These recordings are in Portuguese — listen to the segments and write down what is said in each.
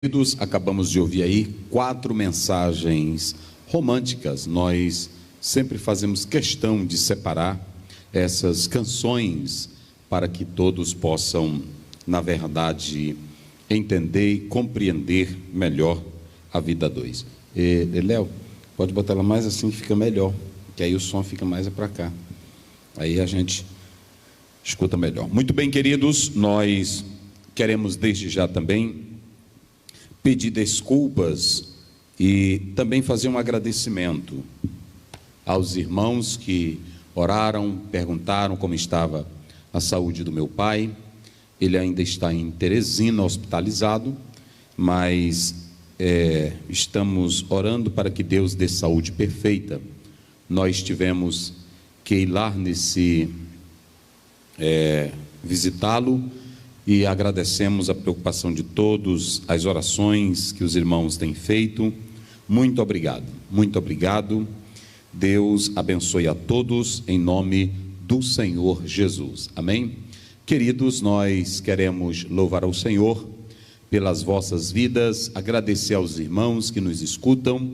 Queridos, acabamos de ouvir aí 4 mensagens românticas. Nós sempre fazemos questão de separar essas canções para que todos possam, na verdade, entender e compreender melhor a vida dois. Léo, pode botar ela mais assim que fica melhor, que aí o som fica mais para cá. Aí a gente escuta melhor. Muito bem, queridos, nós queremos desde já também pedir desculpas e também fazer um agradecimento aos irmãos que oraram, perguntaram como estava a saúde do meu pai. Ele ainda está em Teresina, hospitalizado, mas estamos orando para que Deus dê saúde perfeita. Nós tivemos que ir lá visitá-lo, e agradecemos a preocupação de todos, as orações que os irmãos têm feito. Muito obrigado, muito obrigado. Deus abençoe a todos, em nome do Senhor Jesus. Amém? Queridos, nós queremos louvar ao Senhor pelas vossas vidas, agradecer aos irmãos que nos escutam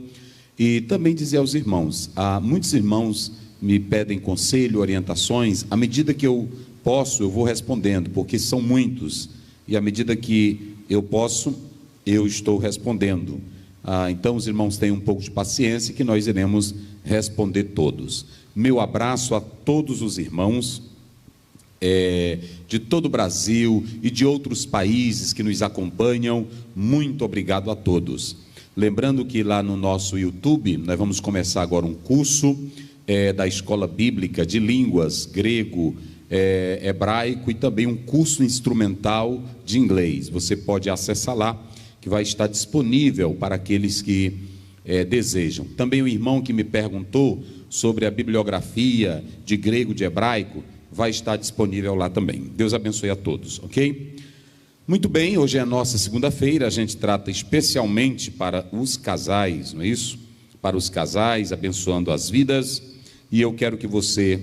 e também dizer aos irmãos, muitos irmãos me pedem conselho, orientações. À medida que eu posso, eu vou respondendo, porque são muitos, e à medida que eu posso, eu estou respondendo. Então os irmãos tenham um pouco de paciência, que nós iremos responder todos. Meu abraço a todos os irmãos de todo o Brasil e de outros países que nos acompanham. Muito obrigado a todos. Lembrando que lá no nosso YouTube, nós vamos começar agora um curso da Escola Bíblica de Línguas, grego, hebraico, e também um curso instrumental de inglês. Você pode acessar lá, que vai estar disponível para aqueles que desejam. Também o irmão que me perguntou sobre a bibliografia de grego, de hebraico, vai estar disponível lá também. Deus abençoe a todos, ok? Muito bem, hoje é a nossa segunda-feira, a gente trata especialmente para os casais, não é isso? Para os casais, abençoando as vidas, e eu quero que você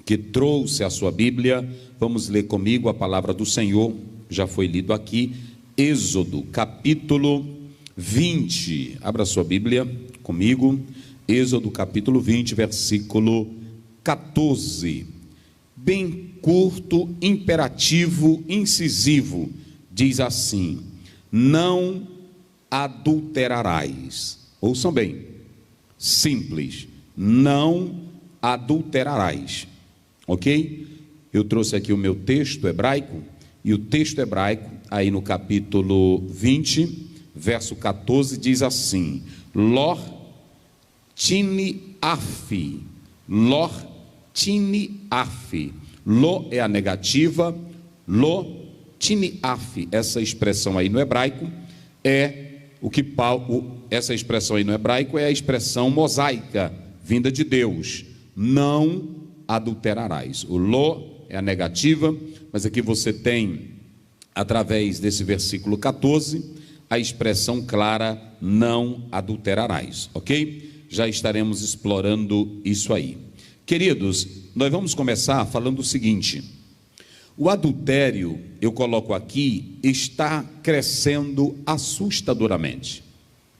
que trouxe a sua Bíblia, vamos ler comigo a palavra do Senhor, já foi lido aqui, Êxodo, capítulo 20, abra sua Bíblia comigo, Êxodo, capítulo 20, versículo 14, bem curto, imperativo, incisivo, diz assim: não adulterarás. Ouçam bem, simples, não adulterarás. Ok? Eu trouxe aqui o meu texto hebraico, e o texto hebraico, aí no capítulo 20, verso 14, diz assim: Lor tini afi, Lor tini afi. Lo é a negativa, lo tini afi. Essa expressão aí no hebraico essa expressão aí no hebraico é a expressão mosaica, vinda de Deus. Não adulterarás. O lo é a negativa, mas aqui você tem, através desse versículo 14, a expressão clara, não adulterarás, ok? Já estaremos explorando isso aí. Queridos, nós vamos começar falando o seguinte: o adultério, eu coloco aqui, está crescendo assustadoramente.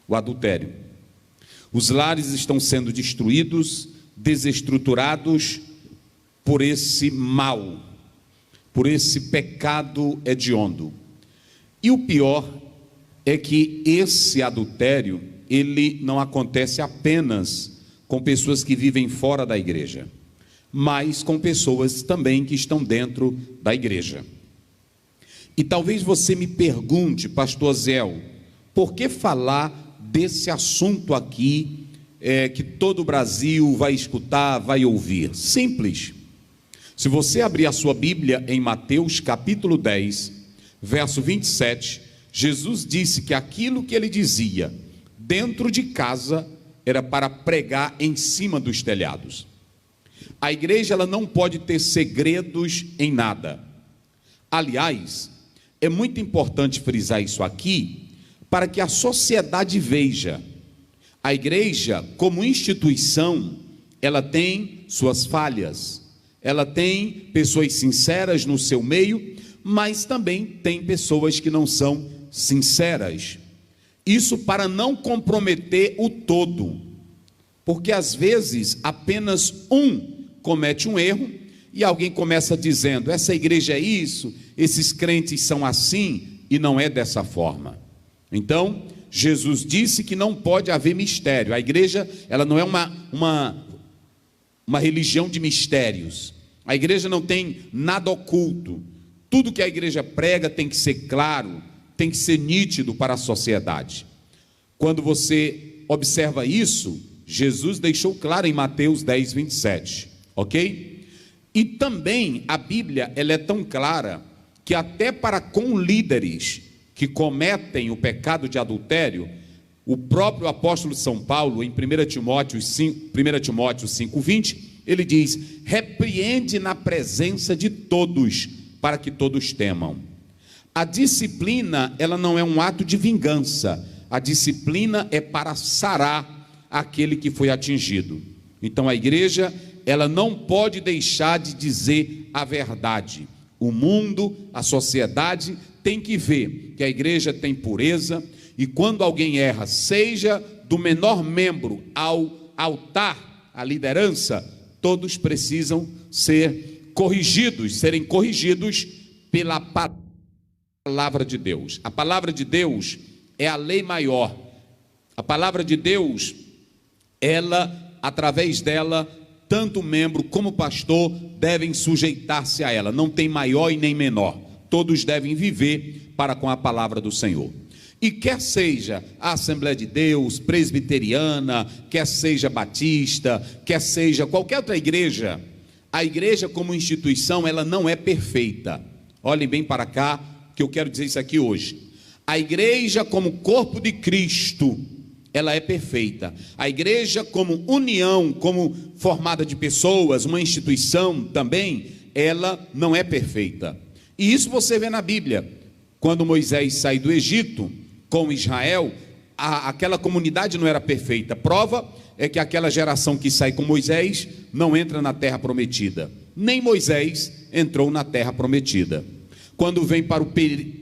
O adultério. Os lares estão sendo destruídos, desestruturados por esse mal, por esse pecado hediondo. E o pior é que esse adultério, ele não acontece apenas com pessoas que vivem fora da igreja, mas com pessoas também que estão dentro da igreja. E talvez você me pergunte, pastor Zéu, por que falar desse assunto aqui, que todo o Brasil vai escutar, vai ouvir? Simples. Se você abrir a sua Bíblia em Mateus capítulo 10, verso 27, Jesus disse que aquilo que ele dizia dentro de casa era para pregar em cima dos telhados. A igreja, ela não pode ter segredos em nada. Aliás, é muito importante frisar isso aqui, para que a sociedade veja. A igreja, como instituição, ela tem suas falhas, ela tem pessoas sinceras no seu meio, mas também tem pessoas que não são sinceras. Isso para não comprometer o todo, porque às vezes apenas um comete um erro e alguém começa dizendo: essa igreja é isso, esses crentes são assim, e não é dessa forma. Então, Jesus disse que não pode haver mistério. A igreja, ela não é uma religião de mistérios. A igreja não tem nada oculto. Tudo que a igreja prega tem que ser claro, tem que ser nítido para a sociedade. Quando você observa isso, Jesus deixou claro em Mateus 10, 27, ok? E também a Bíblia, ela é tão clara, que até para com líderes que cometem o pecado de adultério, o próprio apóstolo São Paulo, em 1 Timóteo 5:20, ele diz: repreende na presença de todos, para que todos temam. A disciplina, ela não é um ato de vingança, a disciplina é para sarar aquele que foi atingido. Então a igreja, ela não pode deixar de dizer a verdade. O mundo, a sociedade tem que ver que a igreja tem pureza, e quando alguém erra, seja do menor membro ao altar, à liderança, todos precisam serem corrigidos pela palavra de Deus. A palavra de Deus é a lei maior. A palavra de Deus, ela, através dela, tanto o membro como o pastor devem sujeitar-se a ela. Não tem maior e nem menor. Todos devem viver para com a palavra do Senhor. E quer seja a Assembleia de Deus, presbiteriana, quer seja batista, quer seja qualquer outra igreja, a igreja como instituição, ela não é perfeita. Olhem bem para cá, que eu quero dizer isso aqui hoje. A igreja como corpo de Cristo, ela é perfeita. A igreja como união, como formada de pessoas, uma instituição também, ela não é perfeita. E isso você vê na Bíblia. Quando Moisés sai do Egito com Israel, aquela comunidade não era perfeita. Prova é que aquela geração que sai com Moisés não entra na terra prometida. Nem Moisés entrou na terra prometida. Quando vem para o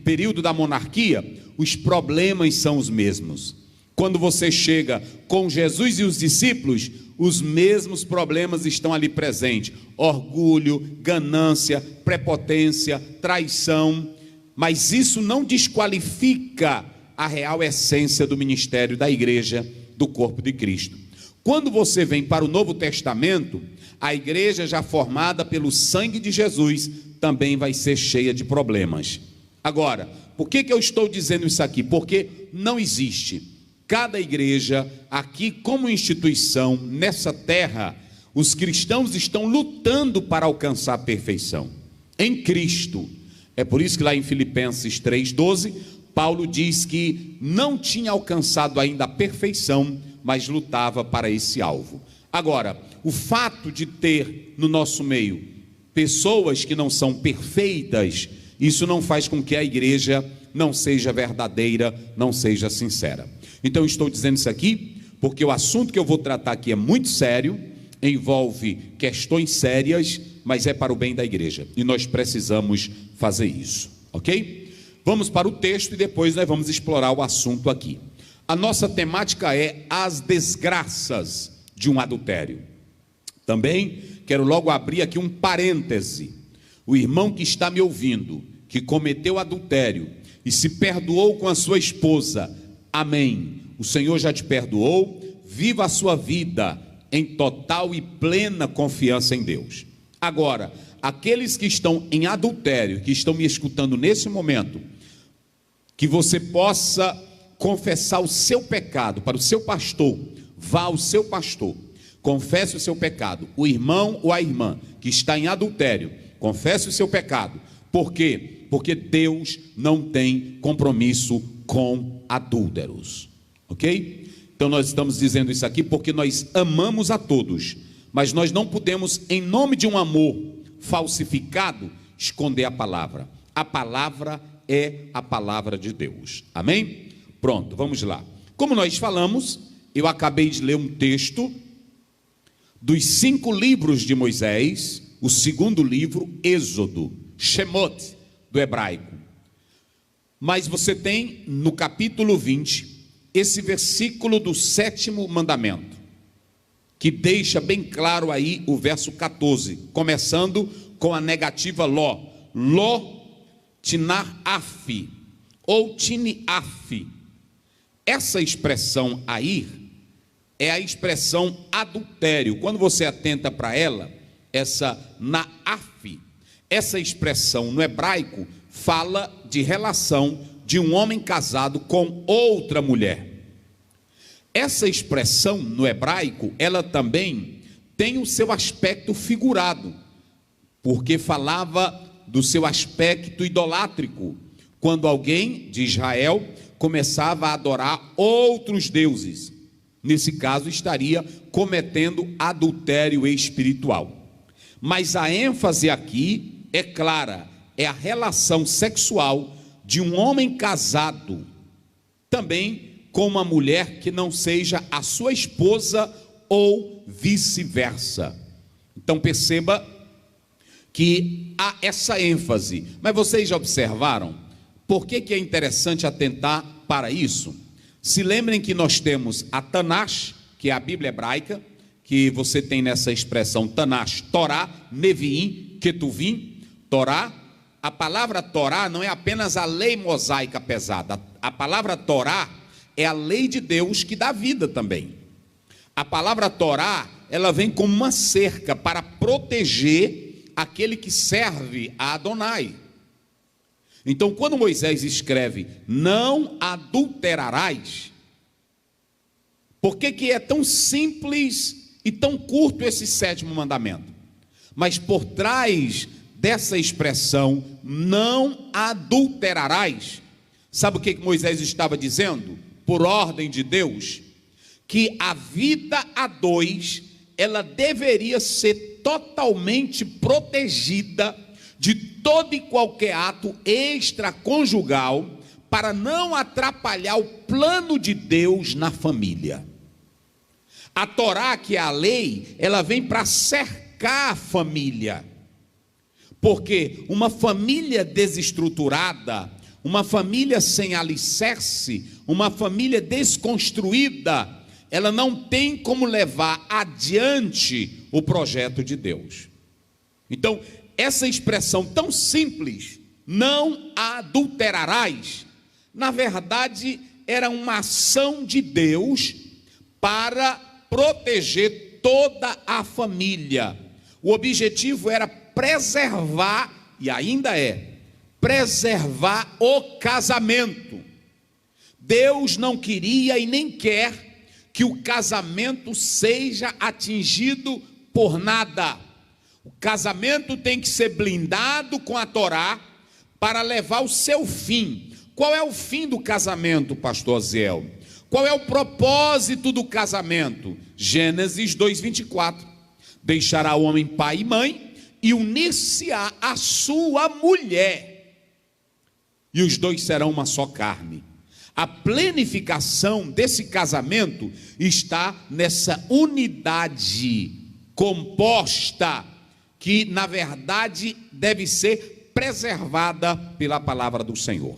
período da monarquia, os problemas são os mesmos. Quando você chega com Jesus e os discípulos, os mesmos problemas estão ali presentes: orgulho, ganância, prepotência, traição. Mas isso não desqualifica a real essência do ministério da igreja, do corpo de Cristo. Quando você vem para o Novo Testamento, a igreja já formada pelo sangue de Jesus também vai ser cheia de problemas. Agora, por que eu estou dizendo isso aqui? Porque não existe. Cada igreja, aqui como instituição, nessa terra, os cristãos estão lutando para alcançar a perfeição em Cristo. É por isso que lá em Filipenses 3,12, Paulo diz que não tinha alcançado ainda a perfeição, mas lutava para esse alvo. Agora, o fato de ter no nosso meio pessoas que não são perfeitas, isso não faz com que a igreja não seja verdadeira, não seja sincera. Então eu estou dizendo isso aqui porque o assunto que eu vou tratar aqui é muito sério, envolve questões sérias, mas é para o bem da igreja, e nós precisamos fazer isso, ok? Vamos para o texto e depois nós vamos explorar o assunto aqui. A nossa temática é as desgraças de um adultério. Também quero logo abrir aqui um parêntese. O irmão que está me ouvindo, que cometeu adultério e se perdoou com a sua esposa, amém. O Senhor já te perdoou, viva a sua vida em total e plena confiança em Deus. Agora, aqueles que estão em adultério, que estão me escutando nesse momento, que você possa confessar o seu pecado para o seu pastor. Vá ao seu pastor, confesse o seu pecado. O irmão ou a irmã que está em adultério, confesse o seu pecado. Por quê? Porque Deus não tem compromisso com adúlteros, ok? Então nós estamos dizendo isso aqui porque nós amamos a todos, mas nós não podemos, em nome de um amor falsificado, esconder a palavra. A palavra é a palavra de Deus, amém? Pronto, vamos lá. Como nós falamos, eu acabei de ler um texto dos 5 livros de Moisés, o segundo livro, Êxodo, Shemot, do hebraico. Mas você tem no capítulo 20 esse versículo do 7º mandamento, que deixa bem claro aí o verso 14, começando com a negativa Ló. Ló tinaraf, ou tiniaf. Essa expressão aí é a expressão adultério. Quando você atenta para ela, essa naaf, essa expressão no hebraico fala de relação de um homem casado com outra mulher. Essa expressão no hebraico, ela também tem o seu aspecto figurado, porque falava do seu aspecto idolátrico, quando alguém de Israel começava a adorar outros deuses. Nesse caso, estaria cometendo adultério espiritual. Mas a ênfase aqui é clara, é a relação sexual de um homem casado, também com uma mulher que não seja a sua esposa ou vice-versa. Então perceba que há essa ênfase. Mas vocês já observaram? Por que é interessante atentar para isso? Se lembrem que nós temos a Tanash, que é a Bíblia hebraica, que você tem nessa expressão Tanash, Torá, Neviim, Ketuvim, Torá. A palavra Torá não é apenas a lei mosaica pesada. A palavra Torá é a lei de Deus que dá vida também. A palavra Torá, ela vem como uma cerca para proteger aquele que serve a Adonai. Então, quando Moisés escreve, não adulterarás, por que é tão simples e tão curto esse 7º mandamento? Mas por trás dessa expressão, não adulterarás, sabe o que Moisés estava dizendo? Por ordem de Deus, que a vida a dois, ela deveria ser totalmente protegida de todo e qualquer ato extraconjugal, para não atrapalhar o plano de Deus na família. A Torá, que é a lei, ela vem para cercar a família, porque uma família desestruturada, uma família sem alicerce, uma família desconstruída, ela não tem como levar adiante o projeto de Deus. Então, essa expressão tão simples, não adulterarás, na verdade, era uma ação de Deus para proteger toda a família. O objetivo era preservar, e ainda é, preservar o casamento. Deus não queria e nem quer que o casamento seja atingido por nada. O casamento tem que ser blindado com a Torá para levar o seu fim. Qual é o fim do casamento, pastor Zéu? Qual é o propósito do casamento? Gênesis 2:24. Deixará o homem pai e mãe e unir-se-á a sua mulher, e os dois serão uma só carne. A planificação desse casamento está nessa unidade composta, que na verdade deve ser preservada pela palavra do Senhor.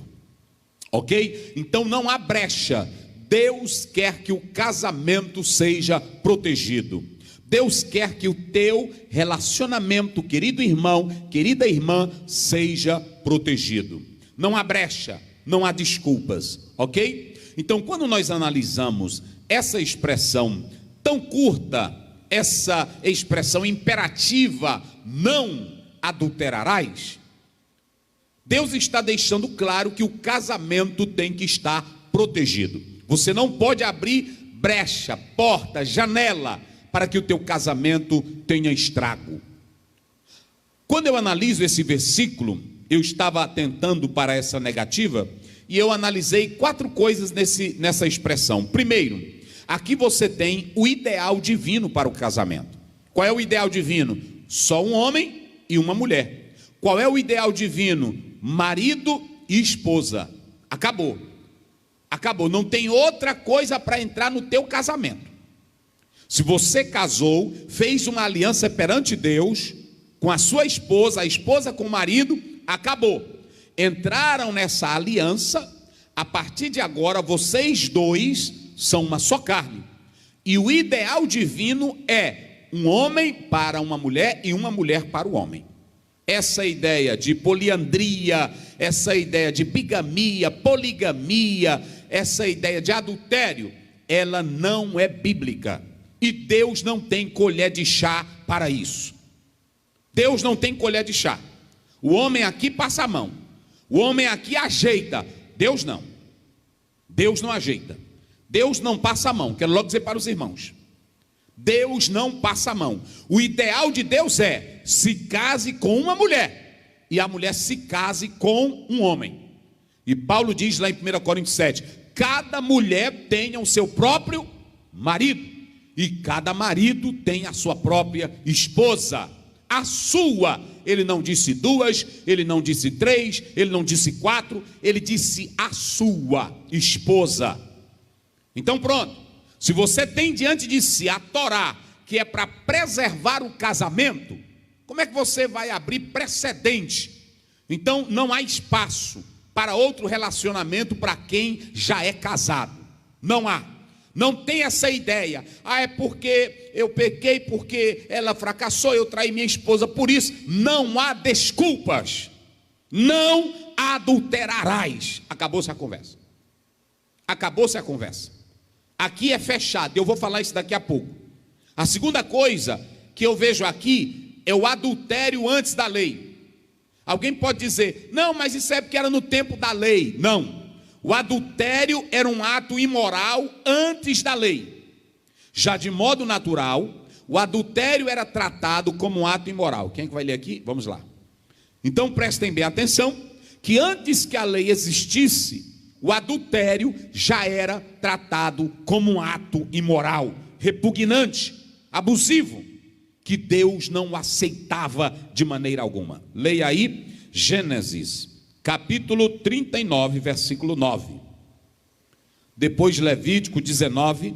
Ok? Então não há brecha. Deus quer que o casamento seja protegido. Deus quer que o teu relacionamento, querido irmão, querida irmã, seja protegido. Não há brecha, não há desculpas, ok? Então, quando nós analisamos essa expressão tão curta, essa expressão imperativa, não adulterarás, Deus está deixando claro que o casamento tem que estar protegido. Você não pode abrir brecha, porta, janela, para que o teu casamento tenha estrago. Quando eu analiso esse versículo, eu estava atentando para essa negativa, e eu analisei 4 coisas nessa expressão. Primeiro, aqui você tem o ideal divino para o casamento. Qual é o ideal divino? Só um homem e uma mulher. Qual é o ideal divino? Marido e esposa. Acabou. Acabou. Não tem outra coisa para entrar no teu casamento. Se você casou, fez uma aliança perante Deus, com a sua esposa, a esposa com o marido, acabou. entraram nessa aliança, a partir de agora vocês dois são uma só carne. E o ideal divino é um homem para uma mulher e uma mulher para o homem. Essa ideia de poliandria, essa ideia de bigamia, poligamia, essa ideia de adultério, ela não é bíblica. E Deus não tem colher de chá para isso. Deus não tem colher de chá. O homem aqui passa a mão, o homem aqui ajeita. Deus não. Deus não ajeita. Deus não passa a mão. Quero logo dizer para os irmãos: Deus não passa a mão. O ideal de Deus é: se case com uma mulher e a mulher se case com um homem. E Paulo diz lá em 1 Coríntios 7: cada mulher tenha o seu próprio marido, e cada marido tem a sua própria esposa. A sua, ele não disse duas, ele não disse três, ele não disse quatro, ele disse a sua esposa. Então pronto, se você tem diante de si a Torá, que é para preservar o casamento, como é que você vai abrir precedente? Então não há espaço para outro relacionamento para quem já é casado. Não há. Não tem essa ideia: é porque eu pequei, porque ela fracassou, eu traí minha esposa por isso. Não há desculpas. Não adulterarás. Acabou-se a conversa. Acabou-se a conversa. Aqui é fechado, eu vou falar isso daqui a pouco. A segunda coisa que eu vejo aqui é o adultério antes da lei. Alguém pode dizer: não, mas isso é porque era no tempo da lei. Não. O adultério era um ato imoral antes da lei. Já de modo natural, o adultério era tratado como um ato imoral. Quem é que vai ler aqui? Vamos lá. Então prestem bem atenção, que antes que a lei existisse, o adultério já era tratado como um ato imoral, repugnante, abusivo, que Deus não aceitava de maneira alguma. Leia aí Gênesis capítulo 39, versículo 9. Depois Levítico 19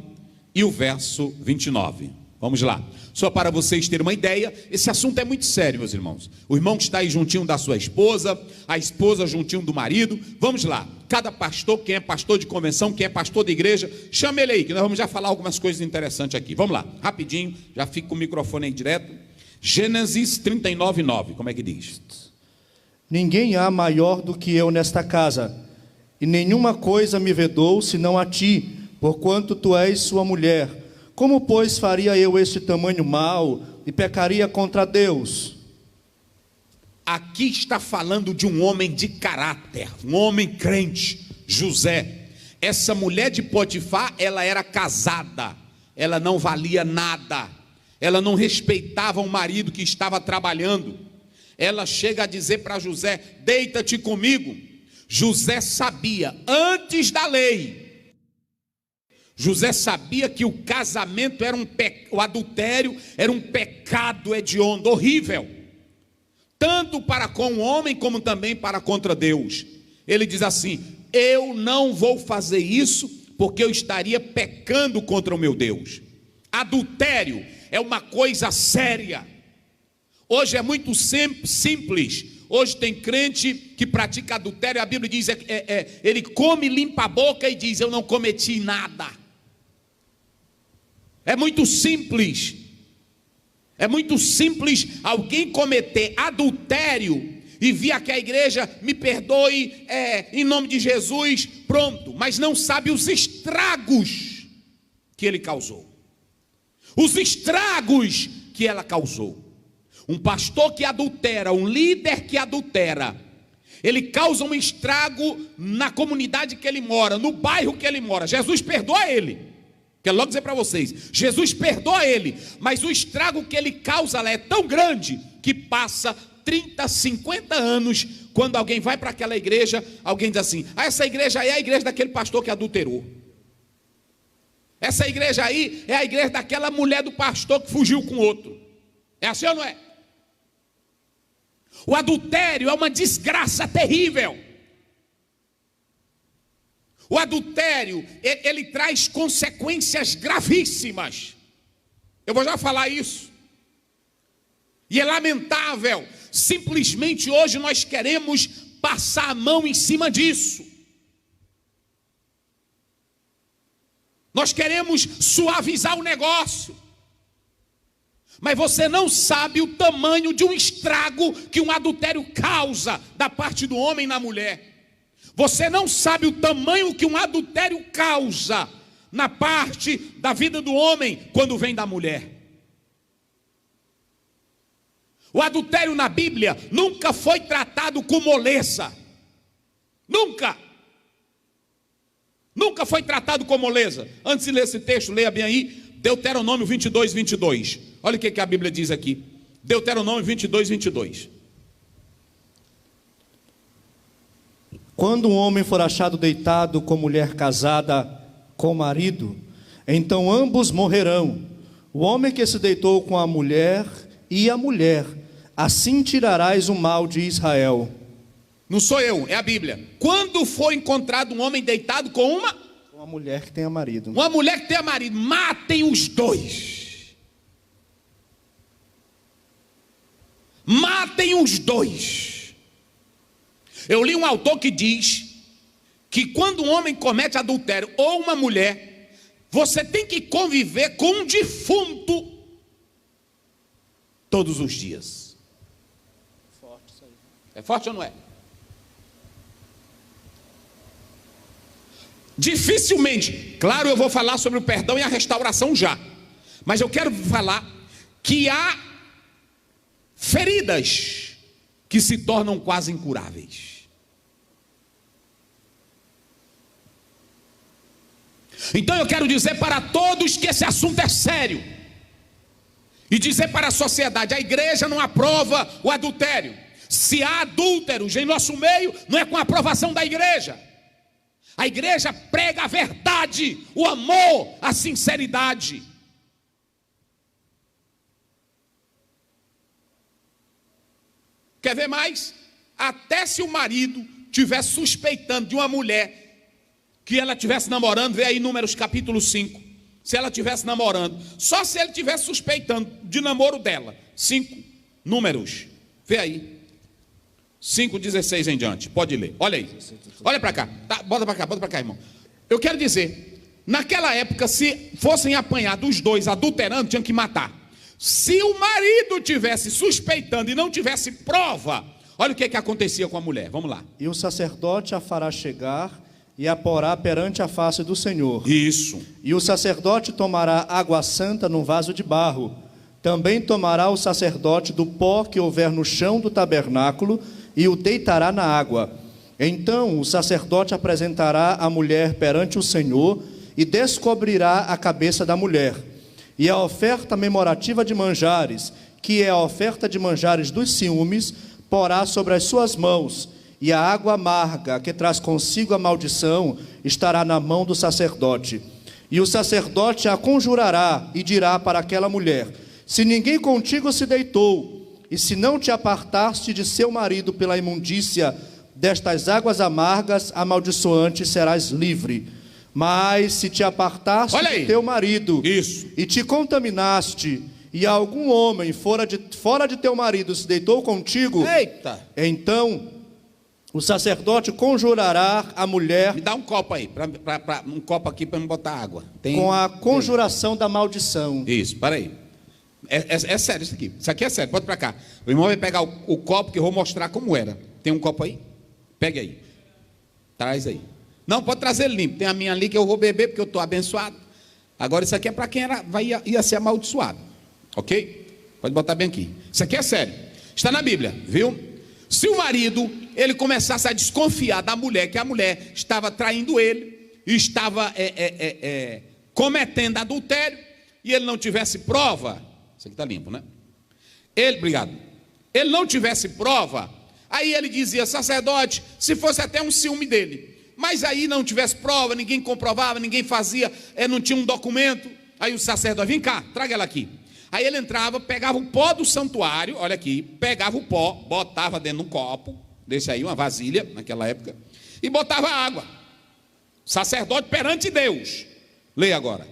e o verso 29. Vamos lá. Só para vocês terem uma ideia, esse assunto é muito sério, meus irmãos. O irmão que está aí juntinho da sua esposa, a esposa juntinho do marido. Vamos lá. Cada pastor, quem é pastor de convenção, quem é pastor de igreja, chama ele aí, que nós vamos já falar algumas coisas interessantes aqui. Vamos lá, rapidinho, já fica com o microfone aí direto. Gênesis 39, 9, como é que diz? Ninguém há maior do que eu nesta casa, e nenhuma coisa me vedou, senão a ti, porquanto tu és sua mulher. Como, pois, faria eu este tamanho mal, e pecaria contra Deus? Aqui está falando de um homem de caráter, um homem crente, José. Essa mulher de Potifar, ela era casada, ela não valia nada, ela não respeitava o marido que estava trabalhando. Ela chega a dizer para José: deita-te comigo. José sabia, antes da lei, José sabia que o casamento era o adultério era um pecado hediondo, horrível, tanto para com o homem como também para contra Deus. Ele diz assim: eu não vou fazer isso, porque eu estaria pecando contra o meu Deus. Adultério é uma coisa séria. Hoje é muito simples. Hoje tem crente que pratica adultério. A Bíblia diz, ele come, limpa a boca e diz: eu não cometi nada. É muito simples. É muito simples alguém cometer adultério e vir que a igreja me perdoe, em nome de Jesus, pronto. Mas não sabe os estragos que ele causou. Os estragos que ela causou. Um pastor que adultera, um líder que adultera, ele causa um estrago na comunidade que ele mora, no bairro que ele mora. Jesus perdoa ele. Quero logo dizer para vocês, Jesus perdoa ele, mas o estrago que ele causa lá é tão grande que passa 30, 50 anos, quando alguém vai para aquela igreja, alguém diz assim: essa igreja aí é a igreja daquele pastor que adulterou. Essa igreja aí é a igreja daquela mulher do pastor que fugiu com outro. É assim ou não é? O adultério é uma desgraça terrível. O adultério, ele traz consequências gravíssimas. Eu vou já falar isso. E é lamentável. Simplesmente hoje nós queremos passar a mão em cima disso. Nós queremos suavizar o negócio. Mas você não sabe o tamanho de um estrago que um adultério causa da parte do homem na mulher. Você não sabe o tamanho que um adultério causa na parte da vida do homem quando vem da mulher. O adultério na Bíblia nunca foi tratado com moleza. Nunca. Nunca foi tratado com moleza. Antes de ler esse texto, leia bem aí, Deuteronômio 22, 22. Olha o que a Bíblia diz aqui. Deuteronômio 22, 22. Quando um homem for achado deitado com mulher casada com o marido, então ambos morrerão. O homem que se deitou com a mulher e a mulher, assim tirarás o mal de Israel. Não sou eu, é a Bíblia. Quando for encontrado um homem deitado com uma mulher que tenha marido. Uma mulher que tenha marido, matem os dois. Matem os dois. Eu li um autor que diz que quando um homem comete adultério ou uma mulher, você tem que conviver com um defunto todos os dias. Forte isso aí. É forte ou não é? Dificilmente, claro, eu vou falar sobre o perdão e a restauração já, mas eu quero falar que há feridas que se tornam quase incuráveis. Então eu quero dizer para todos que esse assunto é sério, e dizer para a sociedade: a igreja não aprova o adultério. Se há adúlteros em nosso meio, não é com a aprovação da igreja. A igreja prega a verdade, o amor, a sinceridade. Quer ver mais? Até se o marido estiver suspeitando de uma mulher que ela estivesse namorando, vê aí Números capítulo 5. Se ela estivesse namorando, só se ele estivesse suspeitando de namoro dela. 5 Números, vê aí. 5:16 em diante, pode ler, olha aí, olha para cá, tá, bota para cá, irmão. Eu quero dizer, naquela época, se fossem apanhados os dois adulterando, tinham que matar. Se o marido tivesse suspeitando e não tivesse prova, olha o que acontecia com a mulher, vamos lá. E o sacerdote a fará chegar e a porá perante a face do Senhor. Isso. E o sacerdote tomará água santa num vaso de barro. Também tomará o sacerdote do pó que houver no chão do tabernáculo e o deitará na água. Então o sacerdote apresentará a mulher perante o Senhor e descobrirá a cabeça da mulher. E a oferta memorativa de manjares, que é a oferta de manjares dos ciúmes, porá sobre as suas mãos, e a água amarga, que traz consigo a maldição, estará na mão do sacerdote. E o sacerdote a conjurará e dirá para aquela mulher: se ninguém contigo se deitou, e se não te apartaste de seu marido pela imundícia destas águas amargas, amaldiçoante, serás livre. Mas se te apartaste de teu marido, isso, e te contaminaste, e algum homem fora de teu marido se deitou contigo, eita, então o sacerdote conjurará a mulher. Me dá um copo aí, um copo aqui para me botar água. Com a conjuração da maldição. Isso, para aí. É sério isso aqui. Isso aqui é sério, pode para cá. O irmão vai pegar o copo que eu vou mostrar como era. Tem um copo aí? Pegue aí. Traz aí. Não, pode trazer ele limpo. Tem a minha ali que eu vou beber porque eu estou abençoado. Agora isso aqui é para quem ia ser amaldiçoado. Ok? Pode botar bem aqui. Isso aqui é sério. Está na Bíblia, viu? Se o marido, ele começasse a desconfiar da mulher, que a mulher estava traindo ele, e estava cometendo adultério, e ele não tivesse prova, isso aqui está limpo, né? Obrigado. Ele não tivesse prova, aí ele dizia: sacerdote, se fosse até um ciúme dele, mas aí não tivesse prova, ninguém comprovava, ninguém fazia, não tinha um documento, aí o sacerdote: vem cá, traga ela aqui. Aí ele entrava, pegava o pó do santuário, olha aqui, pegava o pó, botava dentro de um copo, desse aí, uma vasilha, naquela época, e botava água. Sacerdote perante Deus. Leia agora.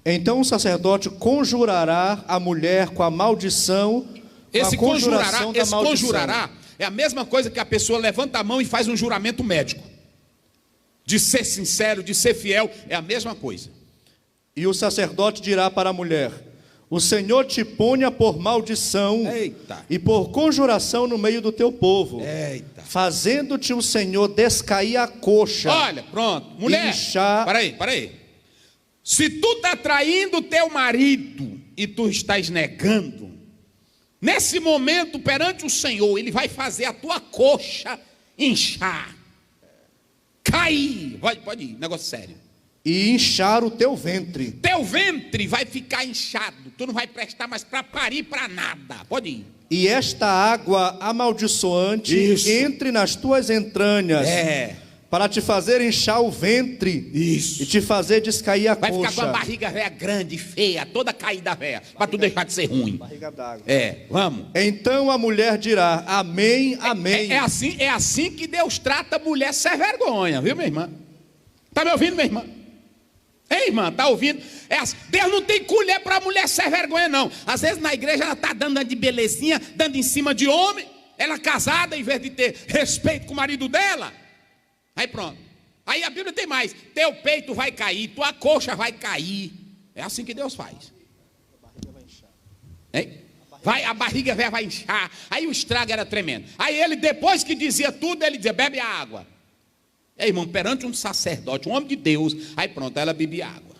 Então o sacerdote conjurará a mulher com a maldição. Esse conjurará é a mesma coisa que a pessoa levanta a mão e faz um juramento médico. De ser sincero, de ser fiel, é a mesma coisa. E o sacerdote dirá para a mulher: o Senhor te ponha por maldição e por conjuração no meio do teu povo, fazendo-te o Senhor descair a coxa. Olha, pronto, mulher, para aí. Se tu está traindo o teu marido e tu estás negando, nesse momento perante o Senhor, Ele vai fazer a tua coxa inchar, cair, pode ir, negócio sério. E inchar o teu ventre. Teu ventre vai ficar inchado, tu não vai prestar mais para parir para nada, pode ir. E esta água amaldiçoante entre nas tuas entranhas, para te fazer inchar o ventre, e te fazer descair a coxa. Vai ficar com a barriga velha grande, feia, toda caída velha, para tu deixar de ser ruim. Barriga d'água. Vamos. Então a mulher dirá: amém, amém. É assim que Deus trata a mulher sem vergonha, viu, minha irmã? Está me ouvindo, minha irmã? Ei, irmã, está ouvindo? Deus não tem colher para a mulher sem vergonha, não. Às vezes na igreja ela está dando de belezinha, dando em cima de homem. Ela casada, em vez de ter respeito com o marido dela. Aí pronto. Aí a Bíblia tem mais: teu peito vai cair, tua coxa vai cair. É assim que Deus faz. A barriga vai inchar. A barriga velha vai inchar. Aí o estrago era tremendo. Aí ele, depois que dizia tudo, ele dizia: bebe a água. Irmão, perante um sacerdote, um homem de Deus, aí pronto, ela bebia água.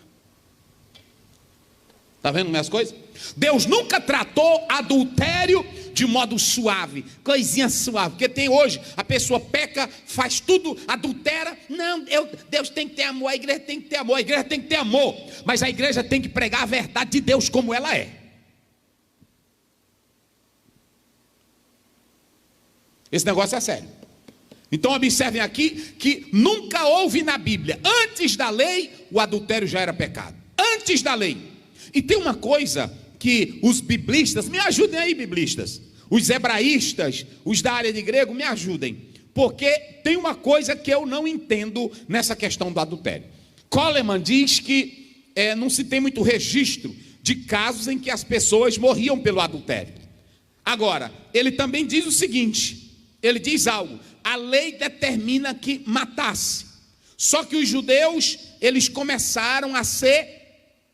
Está vendo minhas coisas? Deus nunca tratou adultério de modo suave, coisinha suave, porque tem hoje, a pessoa peca, faz tudo, adultera. Não, Deus tem que ter amor, a igreja tem que ter amor, a igreja tem que ter amor, mas a igreja tem que pregar a verdade de Deus como ela é. Esse negócio é sério. Então observem aqui que nunca houve na Bíblia, antes da lei, o adultério já era pecado. Antes da lei. E tem uma coisa que os biblistas, me ajudem aí, biblistas, os hebraístas, os da área de grego, me ajudem, porque tem uma coisa que eu não entendo nessa questão do adultério. Coleman diz que não se tem muito registro de casos em que as pessoas morriam pelo adultério. Agora, ele também diz o seguinte, ele diz algo: a lei determina que matasse. Só que os judeus, eles começaram a ser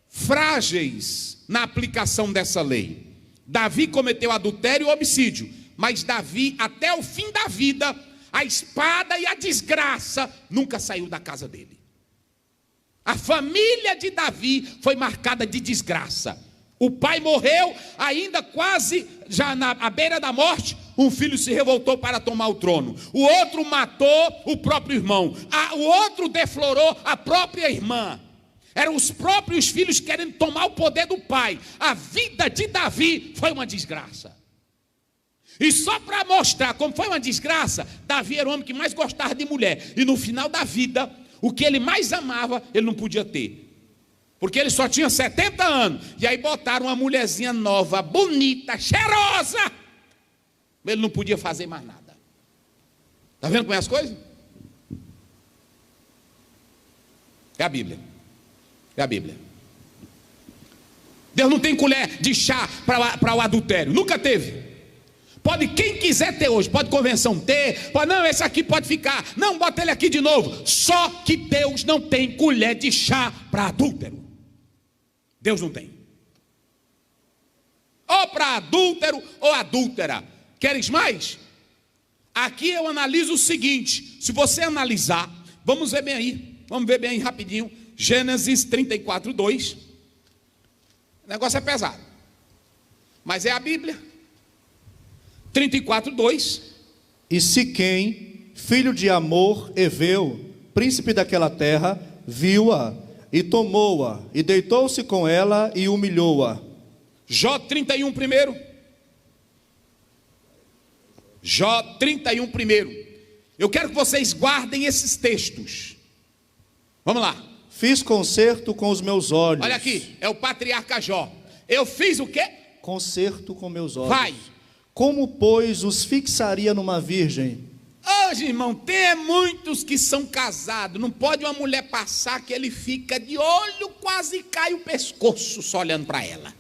frágeis na aplicação dessa lei. Davi cometeu adultério e homicídio, mas Davi, até o fim da vida, a espada e a desgraça nunca saiu da casa dele. A família de Davi foi marcada de desgraça. O pai morreu, ainda quase já à beira da morte, um filho se revoltou para tomar o trono. O outro matou o próprio irmão. O outro deflorou a própria irmã. Eram os próprios filhos querendo tomar o poder do pai. A vida de Davi foi uma desgraça. E só para mostrar como foi uma desgraça, Davi era o homem que mais gostava de mulher. E no final da vida, o que ele mais amava, ele não podia ter. Porque ele só tinha 70 anos. E aí botaram uma mulherzinha nova, bonita, cheirosa. Ele não podia fazer mais nada. Está vendo como é as coisas? É a Bíblia. É a Bíblia. Deus não tem colher de chá para o adultério. Nunca teve. Pode, quem quiser ter hoje, pode convenção ter, pode, não, esse aqui pode ficar, não, bota ele aqui de novo. Só que Deus não tem colher de chá para adúltero. Deus não tem. Ou para adúltero ou adúltera. Queres mais? Aqui eu analiso o seguinte, se você analisar, vamos ver bem aí rapidinho, Gênesis 34, 2. O negócio é pesado, mas é a Bíblia. 34, 2. E Siquém, filho de Amor, Eveu, príncipe daquela terra, viu-a e tomou-a, e deitou-se com ela e humilhou-a. Jó 31 primeiro. Jó 31 primeiro. Eu quero que vocês guardem esses textos. Vamos lá. Fiz concerto com os meus olhos. Olha aqui, é o patriarca Jó. Eu fiz o quê? Concerto com meus olhos. Vai. Como, pois, os fixaria numa virgem? Hoje, irmão, tem muitos que são casados. Não pode uma mulher passar que ele fica de olho, quase cai o pescoço só olhando para ela.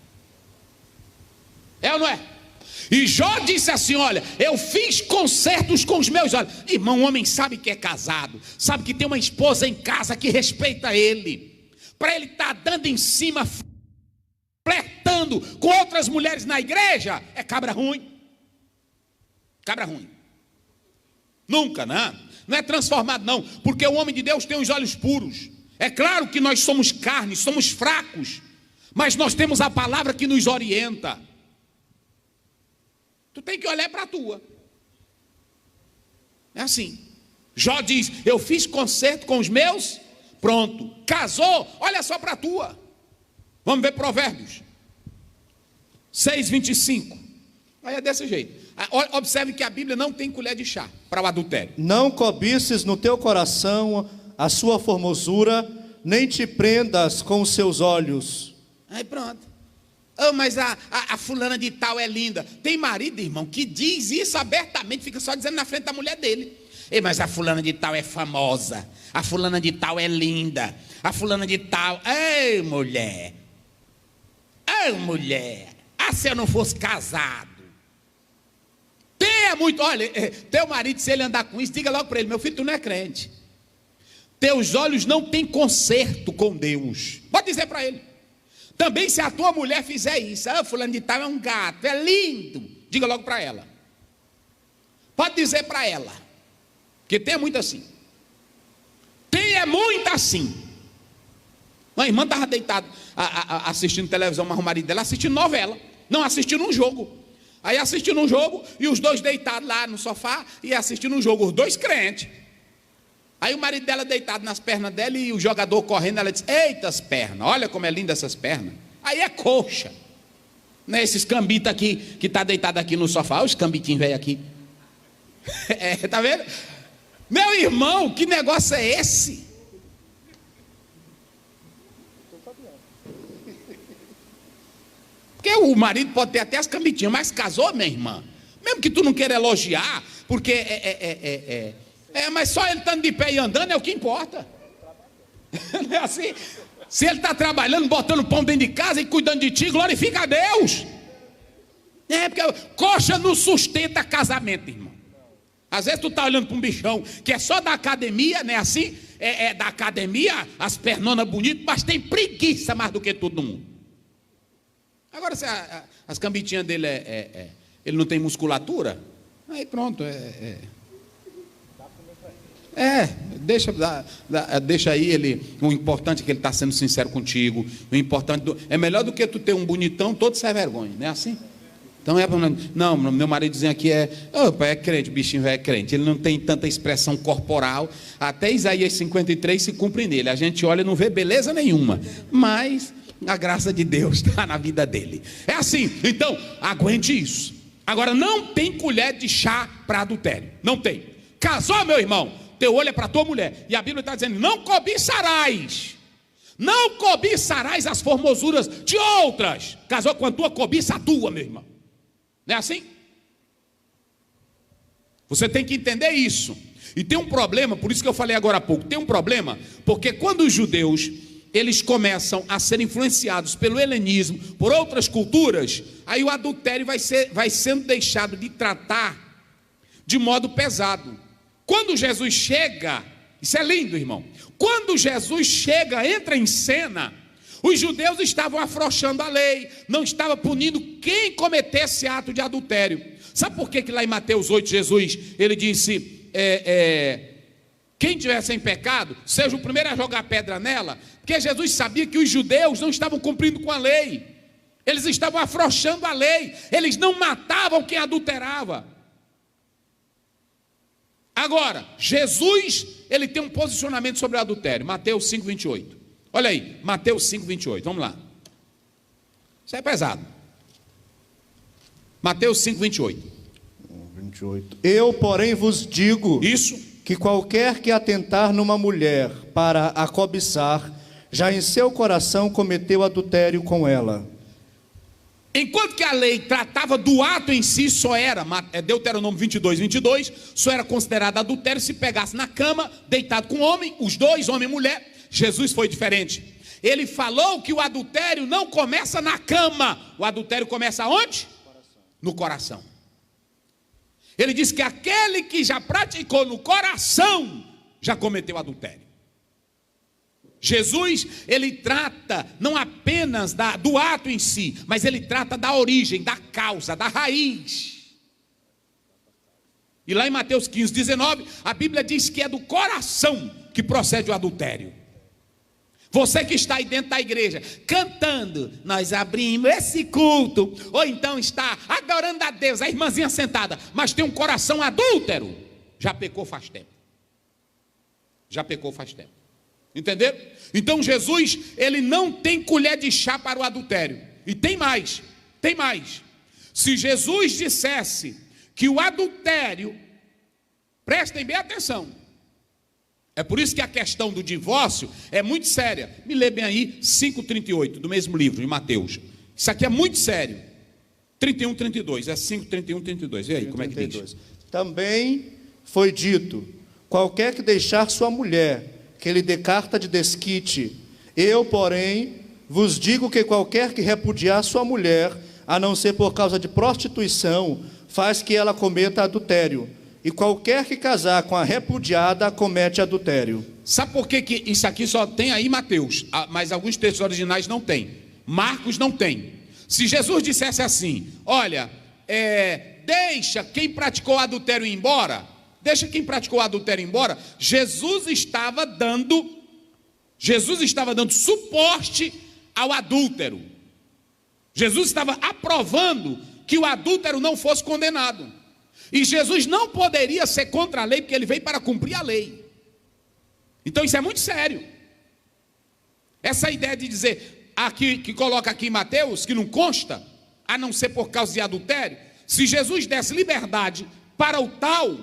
É ou não é? E Jó disse assim: olha, eu fiz concertos com os meus olhos. Irmão, o homem sabe que é casado, sabe que tem uma esposa em casa que respeita ele. Para ele estar dando em cima, flertando com outras mulheres na igreja, é cabra ruim. Cabra ruim. Nunca, não é transformado não, porque o homem de Deus tem os olhos puros. É claro que nós somos carne, somos fracos, mas nós temos a palavra que nos orienta. Tu tem que olhar para a tua. É assim. Jó diz: eu fiz concerto com os meus, pronto. Casou, olha só para a tua. Vamos ver Provérbios 6:25. Aí é desse jeito. Observe que a Bíblia não tem colher de chá para o adultério. Não cobices no teu coração a sua formosura, nem te prendas com os seus olhos. Aí pronto. Oh, mas a fulana de tal é linda. Tem marido, irmão, que diz isso abertamente, fica só dizendo na frente da mulher dele. Ei, mas a fulana de tal é famosa, a fulana de tal é linda, a fulana de tal... Ei, mulher, se eu não fosse casado. Tenha muito, olha, teu marido, se ele andar com isso, diga logo para ele: meu filho, tu não é crente. Teus olhos não têm conserto com Deus. Pode dizer para ele. Também se a tua mulher fizer isso: fulano de tal é um gato, é lindo. Diga logo para ela. Pode dizer para ela. Porque tem muito assim. Tem muito assim. A irmã estava deitada assistindo televisão, mas o marido dela assistindo novela. Não, assistindo um jogo. Aí assistindo um jogo, e os dois deitados lá no sofá, e assistindo um jogo, os dois crentes. Aí o marido dela deitado nas pernas dela, e o jogador correndo, ela disse: eita, as pernas, olha como é linda essas pernas. Aí é coxa. Não é esses cambitos aqui, que está deitado aqui no sofá, os cambitinhos velho aqui. Tá vendo? Meu irmão, que negócio é esse? Porque o marido pode ter até as cambitinhas, mas casou, minha irmã. Mesmo que tu não queira elogiar, porque mas só ele estando de pé e andando é o que importa. Não é assim? Se ele está trabalhando, botando pão dentro de casa e cuidando de ti, glorifica a Deus. Porque coxa não sustenta casamento, irmão. Às vezes tu está olhando para um bichão que é só da academia, não é assim? É da academia, as pernonas bonitas, mas tem preguiça mais do que todo mundo. Agora, se as cambitinhas dele ele não tem musculatura, aí pronto, deixa aí ele. O importante é que ele está sendo sincero contigo. O importante é melhor do que tu ter um bonitão todo sem vergonha, não é assim? Então não, meu marido dizendo aqui é crente, o bichinho é crente, ele não tem tanta expressão corporal, até Isaías 53 se cumpre nele, a gente olha e não vê beleza nenhuma, mas a graça de Deus está na vida dele. É assim, então aguente isso. Agora, não tem colher de chá para adultério, não tem. Casou, meu irmão, teu olho é para tua mulher, e a Bíblia está dizendo: não cobiçarás as formosuras de outras. Casou com a tua, cobiça a tua, meu irmão. Não é assim? Você tem que entender isso. E tem um problema, por isso que eu falei agora há pouco, tem um problema, porque quando os judeus eles começam a ser influenciados pelo helenismo, por outras culturas, aí o adultério vai sendo deixado de tratar de modo pesado. Quando Jesus chega, isso é lindo, irmão, quando Jesus chega, entra em cena, os judeus estavam afrouxando a lei, não estavam punindo quem cometesse ato de adultério. Sabe por que lá em Mateus 8, Jesus, ele disse, quem tiver sem pecado, seja o primeiro a jogar pedra nela, porque Jesus sabia que os judeus não estavam cumprindo com a lei, eles estavam afrouxando a lei, eles não matavam quem adulterava. Agora, Jesus, ele tem um posicionamento sobre o adultério, Mateus 5, 28. Olha aí, Mateus 5, 28, vamos lá. Isso é pesado. Mateus 5, 28. 28. Eu, porém, vos digo... Isso. Que qualquer que atentar numa mulher para a cobiçar, já em seu coração cometeu adultério com ela. Enquanto que a lei tratava do ato em si, só era, Deuteronômio 22, 22, só era considerado adultério se pegasse na cama, deitado com homem, os dois, homem e mulher. Jesus foi diferente. Ele falou que o adultério não começa na cama. O adultério começa onde? no coração. Ele diz que aquele que já praticou no coração, já cometeu adultério. Jesus, ele trata não apenas do ato em si, mas ele trata da origem, da causa, da raiz. E lá em Mateus 15, 19, a Bíblia diz que é do coração que procede o adultério. Você que está aí dentro da igreja, cantando, nós abrimos esse culto, ou então está adorando a Deus, a irmãzinha sentada, mas tem um coração adúltero, já pecou faz tempo. Já pecou faz tempo. Entenderam? Então Jesus, ele não tem colher de chá para o adultério. E tem mais, tem mais. Se Jesus dissesse que o adultério, prestem bem atenção, é por isso que a questão do divórcio é muito séria. Me lê bem aí 5:38 do mesmo livro, de Mateus. Isso aqui é muito sério. 31, 32, é 5, 31, 32. E aí, como é que diz? Também foi dito: qualquer que deixar sua mulher, que lhe dê carta de desquite. Eu, porém, vos digo que qualquer que repudiar sua mulher, a não ser por causa de prostituição, faz que ela cometa adultério. E qualquer que casar com a repudiada, comete adultério. Sabe por que isso aqui só tem aí Mateus, mas alguns textos originais não tem? Marcos não tem. Se Jesus dissesse assim, olha, deixa quem praticou adultério ir embora, deixa quem praticou adultério ir embora, Jesus estava dando suporte ao adúltero. Jesus estava aprovando que o adúltero não fosse condenado. E Jesus não poderia ser contra a lei, porque ele veio para cumprir a lei. Então isso é muito sério. Essa ideia de dizer, aqui, que coloca aqui em Mateus, que não consta, a não ser por causa de adultério, se Jesus desse liberdade para o tal,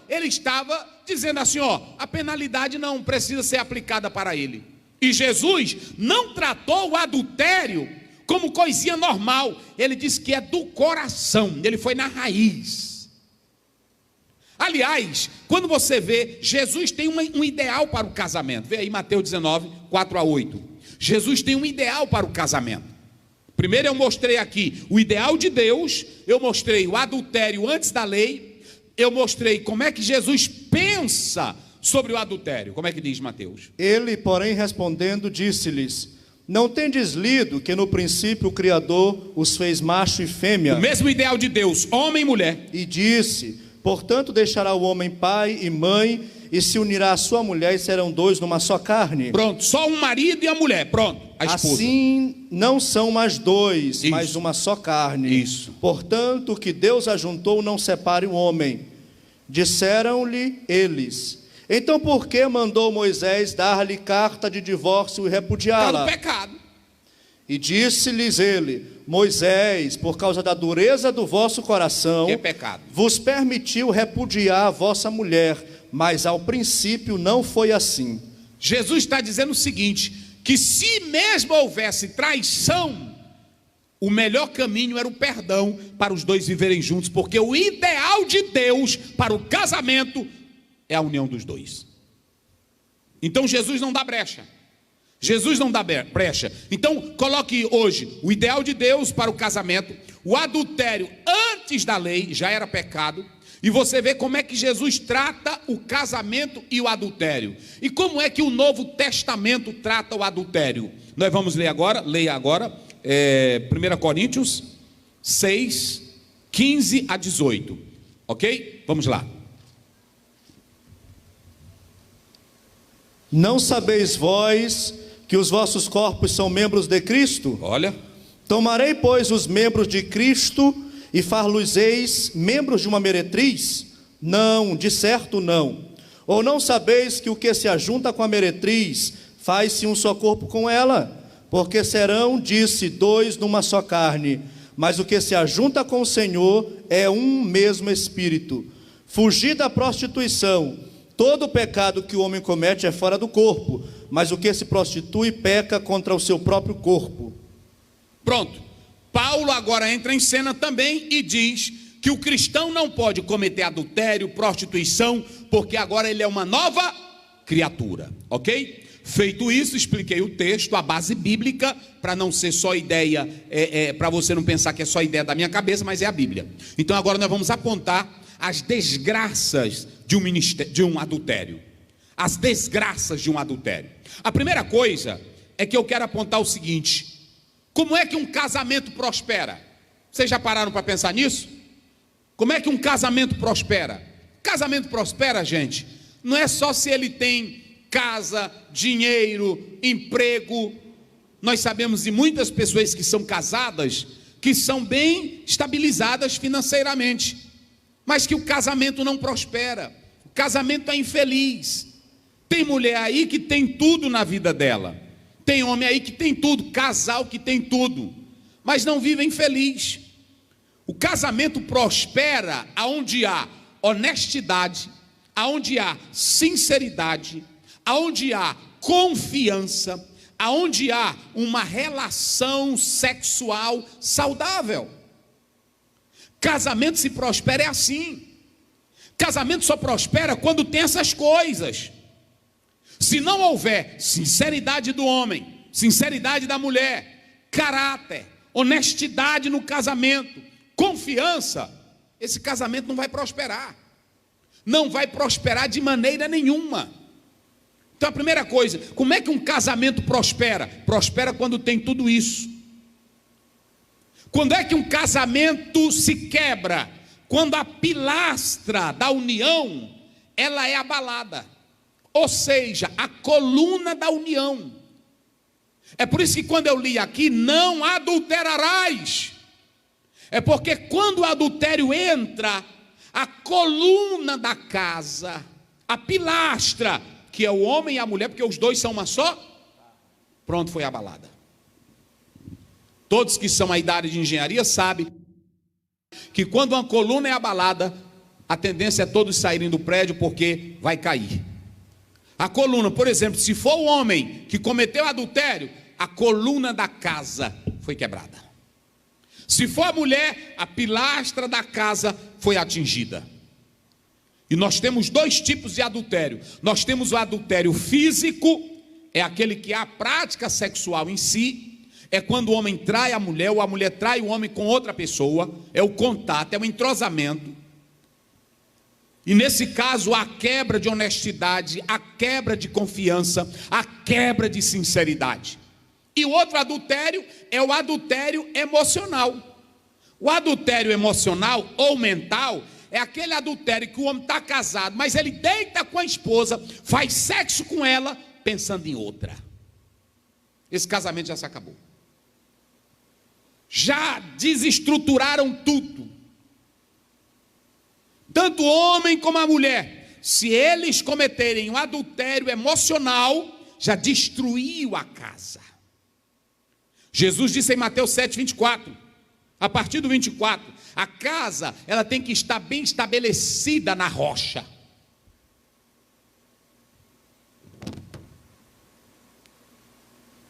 ele estava dizendo assim, ó, a penalidade não precisa ser aplicada para ele. E Jesus não tratou o adultério como coisinha normal. Ele disse que é do coração, ele foi na raiz. Aliás, quando você vê, Jesus tem um ideal para o casamento. Vê aí Mateus 19, 4-8. Jesus tem um ideal para o casamento. Primeiro eu mostrei aqui o ideal de Deus, eu mostrei o adultério antes da lei, eu mostrei como é que Jesus pensa sobre o adultério. Como é que diz Mateus? Ele, porém, respondendo, disse-lhes: não tendes lido que no princípio o Criador os fez macho e fêmea? O mesmo ideal de Deus, homem e mulher. E disse: portanto deixará o homem pai e mãe, e se unirá à sua mulher, e serão dois numa só carne. Pronto, só um marido e a mulher, pronto, a esposa. Assim não são mais dois, Isso. mas uma só carne. Isso. Portanto, o que Deus ajuntou, não separe o homem. Disseram-lhe eles: então por que mandou Moisés dar-lhe carta de divórcio e repudiá-la? Está no pecado. E disse-lhes ele: Moisés, por causa da dureza do vosso coração, que é pecado, vos permitiu repudiar a vossa mulher, mas ao princípio não foi assim. Jesus está dizendo o seguinte, que se mesmo houvesse traição, o melhor caminho era o perdão para os dois viverem juntos, porque o ideal de Deus para o casamento é a união dos dois. Então Jesus não dá brecha. Jesus não dá brecha. Então coloque hoje o ideal de Deus para o casamento. O adultério antes da lei já era pecado. E você vê como é que Jesus trata o casamento e o adultério. E como é que o Novo Testamento trata o adultério. Nós vamos ler agora, leia agora, 1 Coríntios 6, 15 a 18. Ok? Vamos lá. Não sabeis vós que os vossos corpos são membros de Cristo? Olha. Tomarei, pois, os membros de Cristo e far-los-eis membros de uma meretriz? Não, de certo não. Ou não sabeis que o que se ajunta com a meretriz, faz-se um só corpo com ela? Porque serão, disse, dois numa só carne. Mas o que se ajunta com o Senhor é um mesmo espírito. Fugir da prostituição. Todo pecado que o homem comete é fora do corpo, mas o que se prostitui peca contra o seu próprio corpo. Pronto. Paulo agora entra em cena também e diz que o cristão não pode cometer adultério, prostituição, porque agora ele é uma nova criatura, ok? Feito isso, expliquei o texto, a base bíblica, para não ser só ideia, para você não pensar que é só ideia da minha cabeça, mas é a Bíblia. Então agora nós vamos apontar as desgraças de um adultério. As desgraças de um adultério. A primeira coisa é que eu quero apontar o seguinte: como é que um casamento prospera? Vocês já pararam para pensar nisso? Como é que um casamento prospera? Casamento prospera, gente, não é só se ele tem casa, dinheiro, emprego. Nós sabemos de muitas pessoas que são casadas, que são bem estabilizadas financeiramente, mas que o casamento não prospera, o casamento é infeliz. Tem mulher aí que tem tudo na vida dela, tem homem aí que tem tudo, casal que tem tudo, mas não vivem feliz. O casamento prospera aonde há honestidade, aonde há sinceridade, aonde há confiança, aonde há uma relação sexual saudável. Casamento se prospera é assim. Casamento só prospera quando tem essas coisas. Se não houver sinceridade do homem, sinceridade da mulher, caráter, honestidade no casamento, confiança, esse casamento não vai prosperar. Não vai prosperar de maneira nenhuma. Então a primeira coisa, como é que um casamento prospera? Prospera quando tem tudo isso. Quando é que um casamento se quebra? Quando a pilastra da união, ela é abalada. Ou seja, a coluna da união. É por isso que quando eu li aqui, não adulterarás. É porque quando o adultério entra, a coluna da casa, a pilastra, que é o homem e a mulher, porque os dois são uma só, pronto, foi abalada. Todos que são aí da área de engenharia sabem que quando uma coluna é abalada, a tendência é todos saírem do prédio porque vai cair. A coluna, por exemplo, se for o homem que cometeu adultério, a coluna da casa foi quebrada. Se for a mulher, a pilastra da casa foi atingida. E nós temos dois tipos de adultério. Nós temos o adultério físico, é aquele que é a prática sexual em si, é quando o homem trai a mulher, ou a mulher trai o homem com outra pessoa, é o contato, é o entrosamento. E nesse caso, a quebra de honestidade, a quebra de confiança, a quebra de sinceridade. E o outro adultério é o adultério emocional. O adultério emocional ou mental é aquele adultério que o homem está casado, mas ele deita com a esposa, faz sexo com ela, pensando em outra. Esse casamento já se acabou. Já desestruturaram tudo. Tanto o homem como a mulher, se eles cometerem um adultério emocional, já destruiu a casa. Jesus disse em Mateus 7, 24, a partir do 24, a casa, ela tem que estar bem estabelecida na rocha.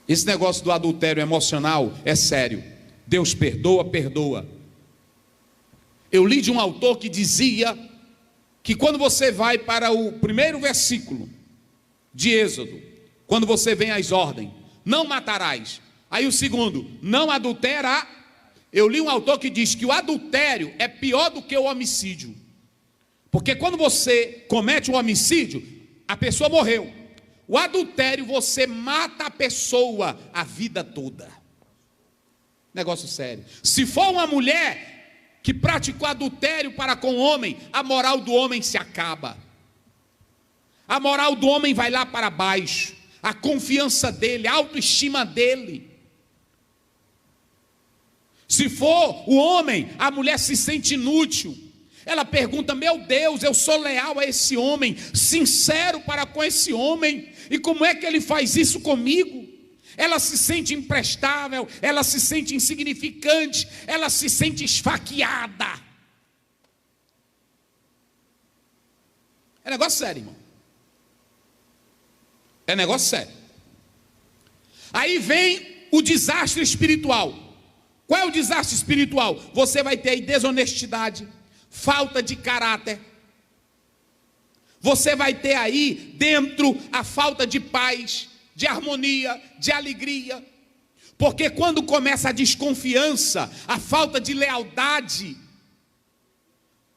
Esse negócio do adultério emocional é sério. Deus perdoa, perdoa. Eu li de um autor que dizia que quando você vai para o primeiro versículo de Êxodo, quando você vem às ordens, não matarás. Aí o segundo, não adulterarás. Eu li um autor que diz que o adultério é pior do que o homicídio. Porque quando você comete um homicídio, a pessoa morreu. O adultério, você mata a pessoa a vida toda. Negócio sério. Se for uma mulher que praticou adultério para com o homem, a moral do homem se acaba. A moral do homem vai lá para baixo. A confiança dele, a autoestima dele. Se for o homem, a mulher se sente inútil. Ela pergunta: meu Deus, eu sou leal a esse homem, sincero para com esse homem, e como é que ele faz isso comigo? Ela se sente imprestável, ela se sente insignificante, ela se sente esfaqueada. É negócio sério, irmão. É negócio sério. Aí vem o desastre espiritual. Qual é o desastre espiritual? Você vai ter aí desonestidade, falta de caráter, Você vai ter aí dentro a falta de paz, de harmonia, de alegria. Porque quando começa a desconfiança, a falta de lealdade,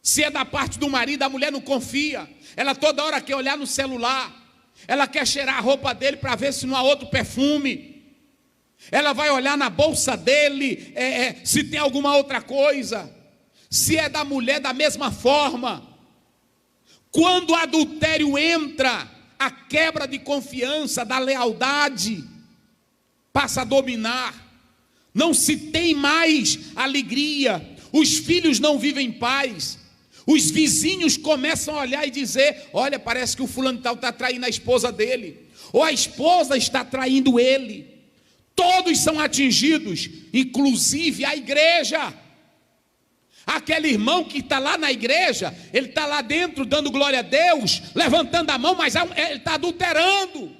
se é da parte do marido, a mulher não confia. Ela toda hora quer olhar no celular. Ela quer cheirar a roupa dele para ver se não há outro perfume. Ela vai olhar na bolsa dele, se tem alguma outra coisa. Se é da mulher, da mesma forma. Quando o adultério entra, a quebra de confiança, da lealdade, passa a dominar. Não se tem mais alegria. Os filhos não vivem em paz. Os vizinhos começam a olhar e dizer: olha, parece que o fulano tal está traindo a esposa dele, ou a esposa está traindo ele. Todos são atingidos, inclusive a igreja. Aquele irmão que está lá na igreja, ele está lá dentro dando glória a Deus, levantando a mão, mas ele está adulterando.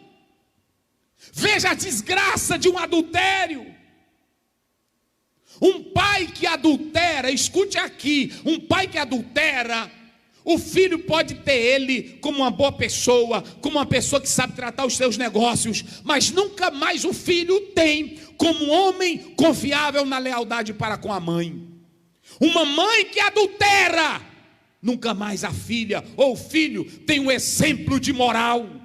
Veja a desgraça de um adultério. Um pai que adultera, escute aqui, um pai que adultera, o filho pode ter ele como uma boa pessoa, como uma pessoa que sabe tratar os seus negócios, mas nunca mais o filho tem como um homem confiável na lealdade para com a mãe. Uma mãe que adultera, nunca mais a filha ou o filho tem um exemplo de moral.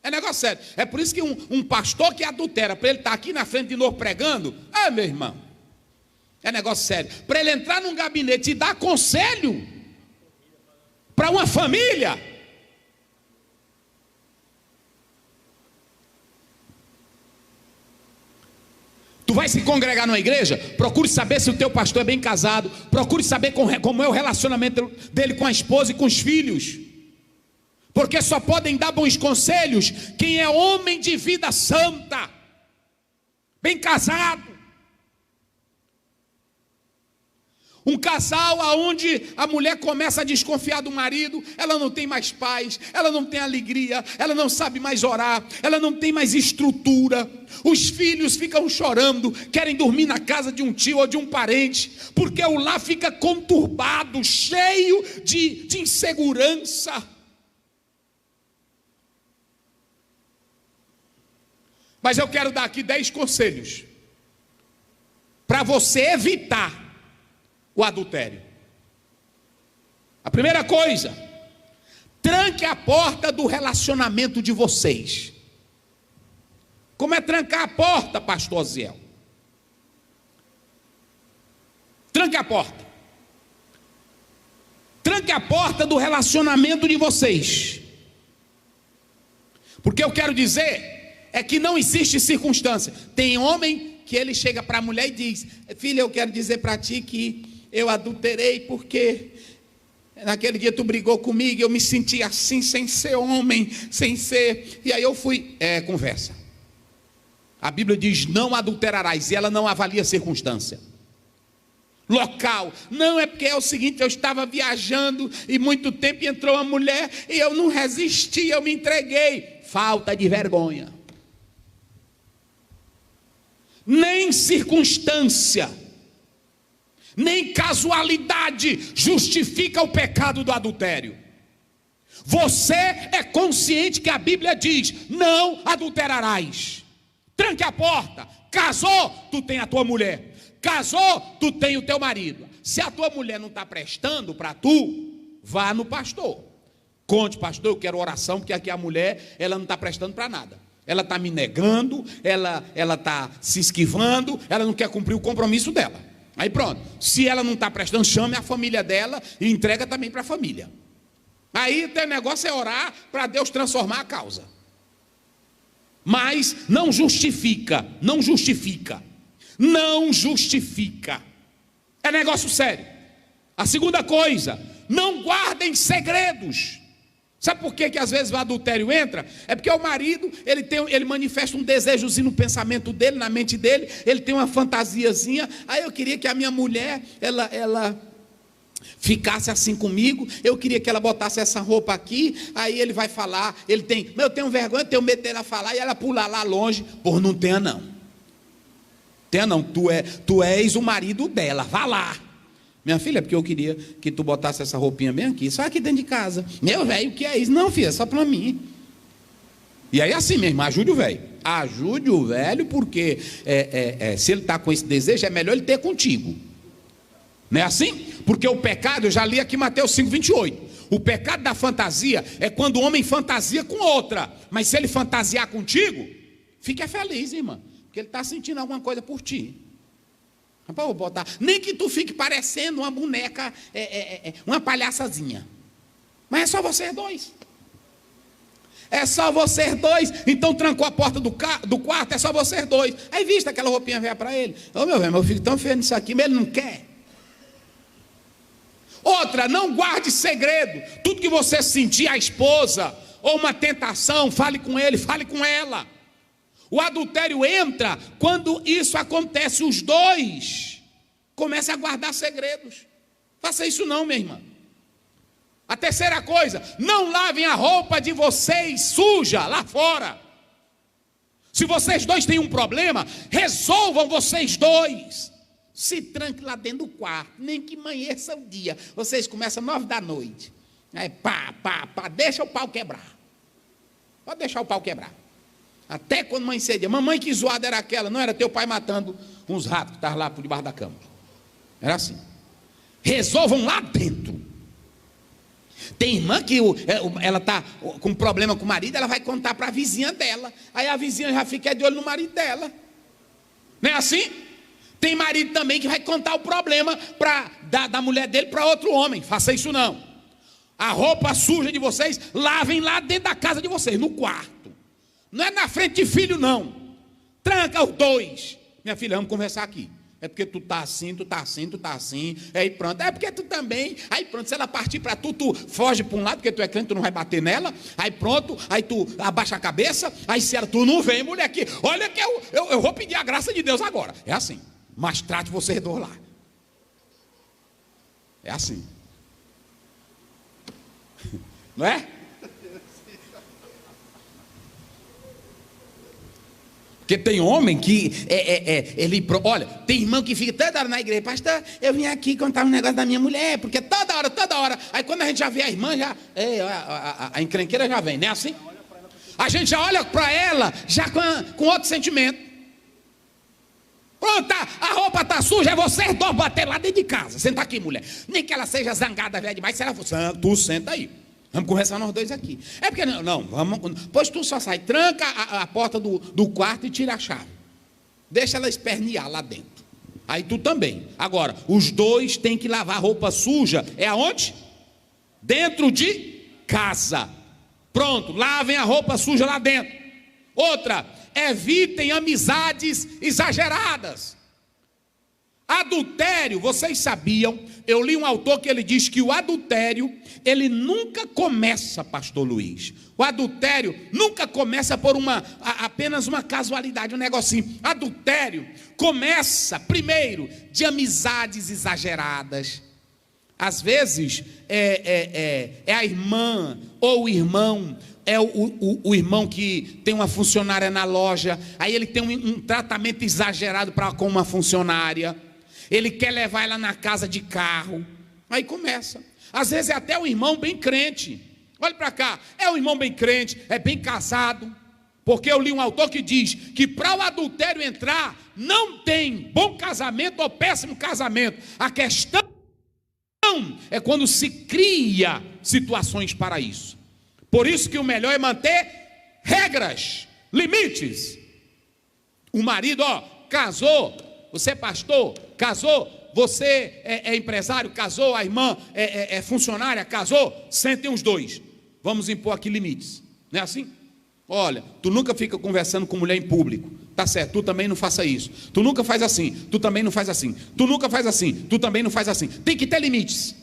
É negócio sério. É por isso que um pastor que adultera, para ele estar aqui na frente de novo pregando, meu irmão, é negócio sério. Para ele entrar num gabinete e dar conselho para uma família, tu vai se congregar numa igreja, procure saber se o teu pastor é bem casado, procure saber como é o relacionamento dele com a esposa e com os filhos, porque só podem dar bons conselhos quem é homem de vida santa, bem casado. Um casal onde a mulher começa a desconfiar do marido, ela não tem mais paz, ela não tem alegria, ela não sabe mais orar, ela não tem mais estrutura. Os filhos ficam chorando, querem dormir na casa de um tio ou de um parente, porque o lar fica conturbado, cheio de insegurança. Mas eu quero dar aqui 10 conselhos para você evitar o adultério. A primeira coisa: tranque a porta do relacionamento de vocês. Como é trancar a porta, pastor Ziel? Tranque a porta. Tranque a porta do relacionamento de vocês. Porque eu quero dizer é que não existe circunstância. Tem homem que ele chega para a mulher e diz: filha, eu quero dizer para ti que eu adulterei porque naquele dia tu brigou comigo, eu me senti assim, sem ser homem, sem ser, e aí eu fui, conversa. A Bíblia diz: não adulterarás, e ela não avalia circunstância. Local, não, é porque é o seguinte, eu estava viajando e muito tempo e entrou uma mulher e eu não resisti, eu me entreguei. Falta de vergonha. Nem circunstância, nem casualidade justifica o pecado do adultério. Você é consciente que a Bíblia diz: não adulterarás. Tranque a porta. Casou, tu tem a tua mulher. Casou, tu tem o teu marido. Se a tua mulher não está prestando para tu, vá no pastor. Conte: pastor, eu quero oração, porque aqui a mulher, ela não está prestando para nada. Ela está me negando, ela está se esquivando, ela não quer cumprir o compromisso dela. Aí pronto, se ela não está prestando, chame a família dela e entrega também para a família. Aí o teu negócio é orar para Deus transformar a causa. Mas não justifica, não justifica, não justifica. É negócio sério. A segunda coisa: não guardem segredos. Sabe por que às vezes o adultério entra? É porque o marido, ele manifesta um desejozinho no pensamento dele, na mente dele, ele tem uma fantasiazinha. Aí eu queria que a minha mulher, ela ficasse assim comigo, eu queria que ela botasse essa roupa aqui. Aí ele vai falar, eu tenho vergonha, eu tenho medo dela falar, e ela pular lá longe. Por não tenha não, tu és o marido dela, vá lá. Minha filha, é porque eu queria que tu botasse essa roupinha bem aqui, só aqui dentro de casa. Meu velho, o que é isso? Não, filha, é só para mim. E aí assim mesmo, ajude o velho. Ajude o velho, porque se ele está com esse desejo, é melhor ele ter contigo. Não é assim? Porque o pecado, eu já li aqui Mateus 5:28. O pecado da fantasia é quando o homem fantasia com outra. Mas se ele fantasiar contigo, fica feliz, irmã. Porque ele está sentindo alguma coisa por ti. Rapaz, vou botar. Nem que tu fique parecendo uma boneca, uma palhaçazinha. Mas é só vocês dois. É só vocês dois. Então trancou a porta do quarto, é só vocês dois. Aí viste aquela roupinha velha para ele. Ô meu velho, meu filho tão feio nisso aqui, mas ele não quer. Outra, não guarde segredo. Tudo que você sentir a esposa, ou uma tentação, fale com ele, fale com ela. O adultério entra quando isso acontece. Os dois começam a guardar segredos. Faça isso não, minha irmã. A terceira coisa, não lavem a roupa de vocês suja lá fora. Se vocês dois têm um problema, resolvam vocês dois. Se tranque lá dentro do quarto, nem que amanheça o dia. Vocês começam 9 da noite. Aí pá, deixa o pau quebrar. Pode deixar o pau quebrar. Até quando mãe cedia. Mamãe, que zoada era aquela? Não era teu pai matando uns ratos que estavam lá por debaixo da cama. Era assim. Resolvam lá dentro. Tem irmã que ela está com problema com o marido, ela vai contar para a vizinha dela. Aí a vizinha já fica de olho no marido dela. Não é assim? Tem marido também que vai contar o problema da mulher dele para outro homem. Faça isso não. A roupa suja de vocês, lavem lá dentro da casa de vocês, no quarto. Não é na frente de filho não. Tranca os dois. Minha filha, vamos conversar aqui. É porque tu tá assim, tu tá assim, tu tá assim. Aí pronto, é porque tu também. Aí pronto, se ela partir para tu foge para um lado, porque tu é crente, tu não vai bater nela. Aí pronto, aí tu abaixa a cabeça. Aí se ela, tu não vem, mulher, aqui. Olha que eu vou pedir a graça de Deus agora. É assim. Mas trate vocês dois lá. É assim. Não é? Porque tem homem que olha, tem irmão que fica toda hora na igreja. Pastor, eu vim aqui contar um negócio da minha mulher. Porque toda hora. Aí quando a gente já vê a irmã, a encrenqueira já vem, não é assim? A gente já olha para ela já com outro sentimento. Pronto, a roupa está suja, é vocês dois bater lá dentro de casa. Senta aqui, mulher. Nem que ela seja zangada, velha demais. Se ela for, tu senta aí. Vamos conversar nós dois aqui. É porque não, vamos. Pois tu só sai, tranca a porta do quarto e tira a chave. Deixa ela espernear lá dentro. Aí tu também. Agora, os dois têm que lavar roupa suja. É aonde? Dentro de casa. Pronto, lavem a roupa suja lá dentro. Outra, evitem amizades exageradas. Adultério, vocês sabiam? Eu li um autor que ele diz que o adultério, ele nunca começa, pastor Luiz. O adultério nunca começa por apenas uma casualidade, um negocinho. Adultério começa, primeiro, de amizades exageradas. Às vezes, é a irmã ou o irmão. É o irmão que tem uma funcionária na loja. Aí ele tem um tratamento exagerado com uma funcionária. Ele quer levar ela na casa de carro. Aí começa. Às vezes é até um irmão bem crente. Olha para cá. É um irmão bem crente, é bem casado. Porque eu li um autor que diz que para o adultério entrar, não tem bom casamento ou péssimo casamento. A questão é quando se cria situações para isso. Por isso que o melhor é manter regras, limites. O marido, casou, você é pastor, casou, você é empresário, casou, a irmã é funcionária, casou, sentem os dois. Vamos impor aqui limites. Não é assim? Olha, tu nunca fica conversando com mulher em público. Tá certo, tu também não faça isso. Tu nunca faz assim, tu também não faz assim. Tu nunca faz assim, tu também não faz assim. Tem que ter limites.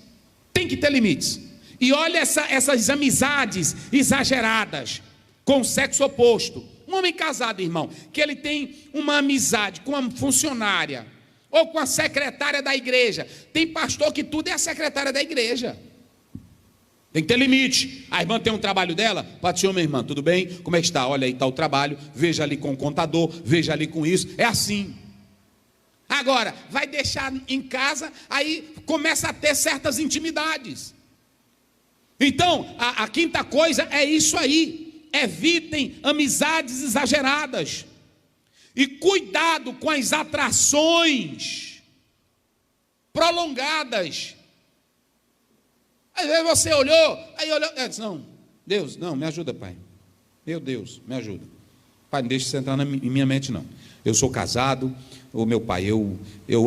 Tem que ter limites. E olha essas amizades exageradas com o sexo oposto. Um homem casado, irmão, que ele tem uma amizade com uma funcionária ou com a secretária da igreja. Tem pastor que tudo é a secretária da igreja. Tem que ter limite. A irmã tem um trabalho dela. Pode ser, minha irmã, tudo bem? Como é que está? Olha aí, está o trabalho. Veja ali com o contador, veja ali com isso. É assim. Agora, vai deixar em casa, aí começa a ter certas intimidades. Então, a quinta coisa é isso aí: evitem amizades exageradas, e cuidado com as atrações prolongadas. Às vezes você olhou, disse, não, Deus, não, me ajuda, Pai, meu Deus, me ajuda, Pai, não deixe isso entrar em minha mente não. Eu sou casado, meu pai, eu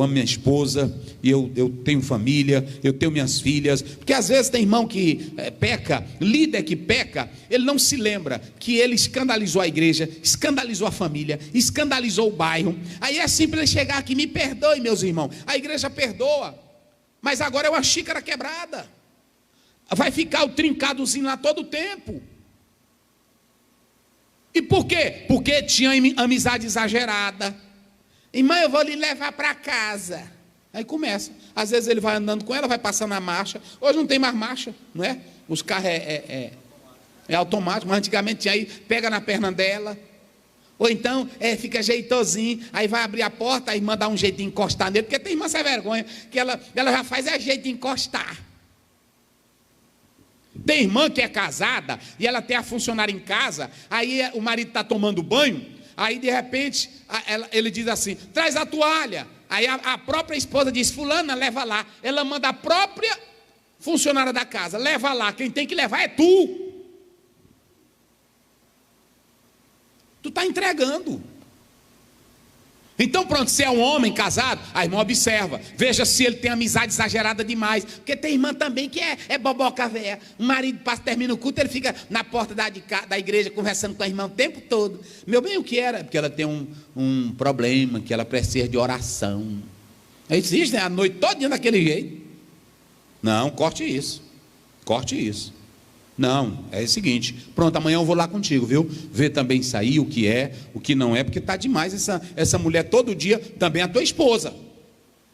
amo minha esposa, e eu tenho família, eu tenho minhas filhas. Porque às vezes tem irmão que peca, líder que peca, ele não se lembra que ele escandalizou a igreja, escandalizou a família, escandalizou o bairro. Aí é simples ele chegar aqui: me perdoe, meus irmãos. A igreja perdoa, mas agora é uma xícara quebrada, vai ficar o trincadozinho lá todo o tempo. E por quê? Porque tinha amizade exagerada. Irmã, eu vou lhe levar para casa. Aí começa. Às vezes ele vai andando com ela, vai passando a marcha. Hoje não tem mais marcha, não é? Os carros é automático, mas antigamente tinha aí, pega na perna dela. Ou então fica jeitosinho, aí vai abrir a porta, a irmã dá um jeito de encostar nele, porque tem irmã sem vergonha, que ela já faz jeito de encostar. Tem irmã que é casada e ela tem a funcionária em casa, aí o marido está tomando banho, aí de repente ele diz assim: traz a toalha. Aí a própria esposa diz: fulana, leva lá. Ela manda a própria funcionária da casa: leva lá, quem tem que levar é tu. Tu está entregando. Então pronto, se é um homem casado, a irmã observa, veja se ele tem amizade exagerada demais, porque tem irmã também que é boboca véia. O marido termina o culto, ele fica na porta da igreja conversando com a irmã o tempo todo. Meu bem, o que era? Porque ela tem um problema, que ela precisa de oração. Existe, né? A noite todinha daquele jeito. Não, corte isso. Não, é o seguinte: pronto, amanhã eu vou lá contigo, viu? Ver também isso aí, o que é, o que não é, porque está demais essa mulher todo dia, também a tua esposa.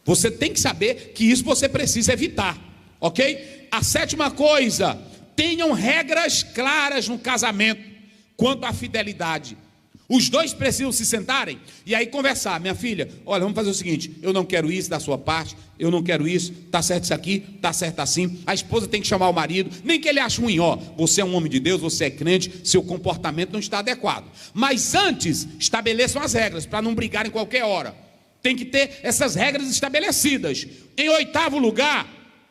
Você tem que saber que isso você precisa evitar, ok? A sétima coisa: tenham regras claras no casamento quanto à fidelidade. Os dois precisam se sentarem e aí conversar. Minha filha, olha, vamos fazer o seguinte: eu não quero isso da sua parte, eu não quero isso, está certo isso aqui, está certo assim. A esposa tem que chamar o marido, nem que ele ache ruim: ó, você é um homem de Deus, você é crente, seu comportamento não está adequado. Mas antes, estabeleçam as regras para não brigar em qualquer hora. Tem que ter essas regras estabelecidas. Em oitavo lugar,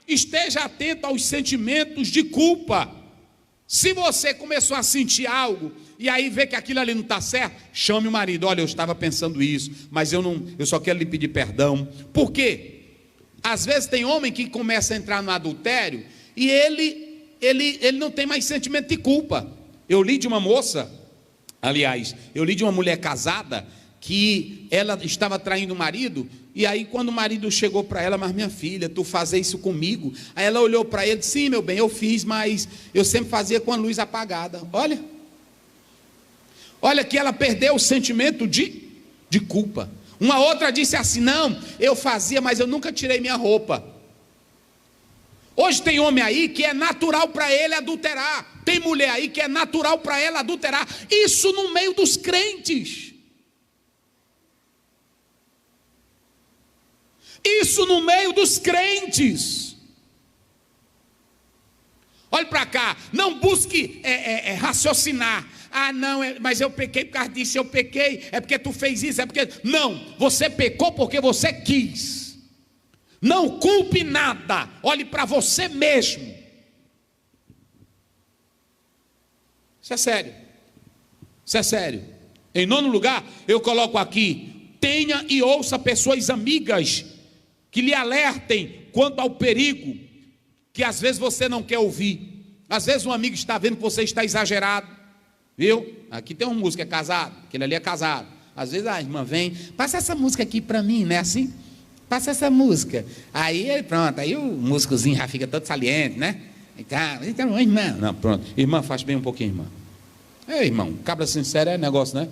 esteja atento aos sentimentos de culpa. Se você começou a sentir algo e aí vê que aquilo ali não está certo, chame o marido: olha, eu estava pensando isso, mas eu só quero lhe pedir perdão. Por quê? Às vezes tem homem que começa a entrar no adultério e ele não tem mais sentimento de culpa. Eu li de uma moça, aliás, eu li de uma mulher casada, que ela estava traindo o marido, e aí quando o marido chegou para ela: mas minha filha, tu fazes isso comigo? Aí ela olhou para ele e disse: sim, meu bem, eu fiz, mas eu sempre fazia com a luz apagada. Olha que ela perdeu o sentimento de culpa. Uma outra disse assim: não, eu fazia, mas eu nunca tirei minha roupa. Hoje tem homem aí que é natural para ele adulterar, tem mulher aí que é natural para ela adulterar. Isso no meio dos crentes. Isso no meio dos crentes. Olhe para cá, não busque raciocinar. Ah, não, mas eu pequei por causa disso, eu pequei, é porque tu fez isso, é porque... Não, você pecou porque você quis. Não culpe nada, olhe para você mesmo. Isso é sério. Isso é sério. Em nono lugar, eu coloco aqui: tenha e ouça pessoas amigas que lhe alertem quanto ao perigo, que às vezes você não quer ouvir. Às vezes um amigo está vendo que você está exagerado. Viu? Aqui tem um músico que é casado, aquele ali é casado. Às vezes a irmã vem: passa essa música aqui para mim, né? Assim, passa essa música. Aí pronto, aí o músicozinho já fica todo saliente, né? Então, irmã, não, pronto, irmã, faz bem um pouquinho, irmã. Irmão, cabra sincero é negócio, né?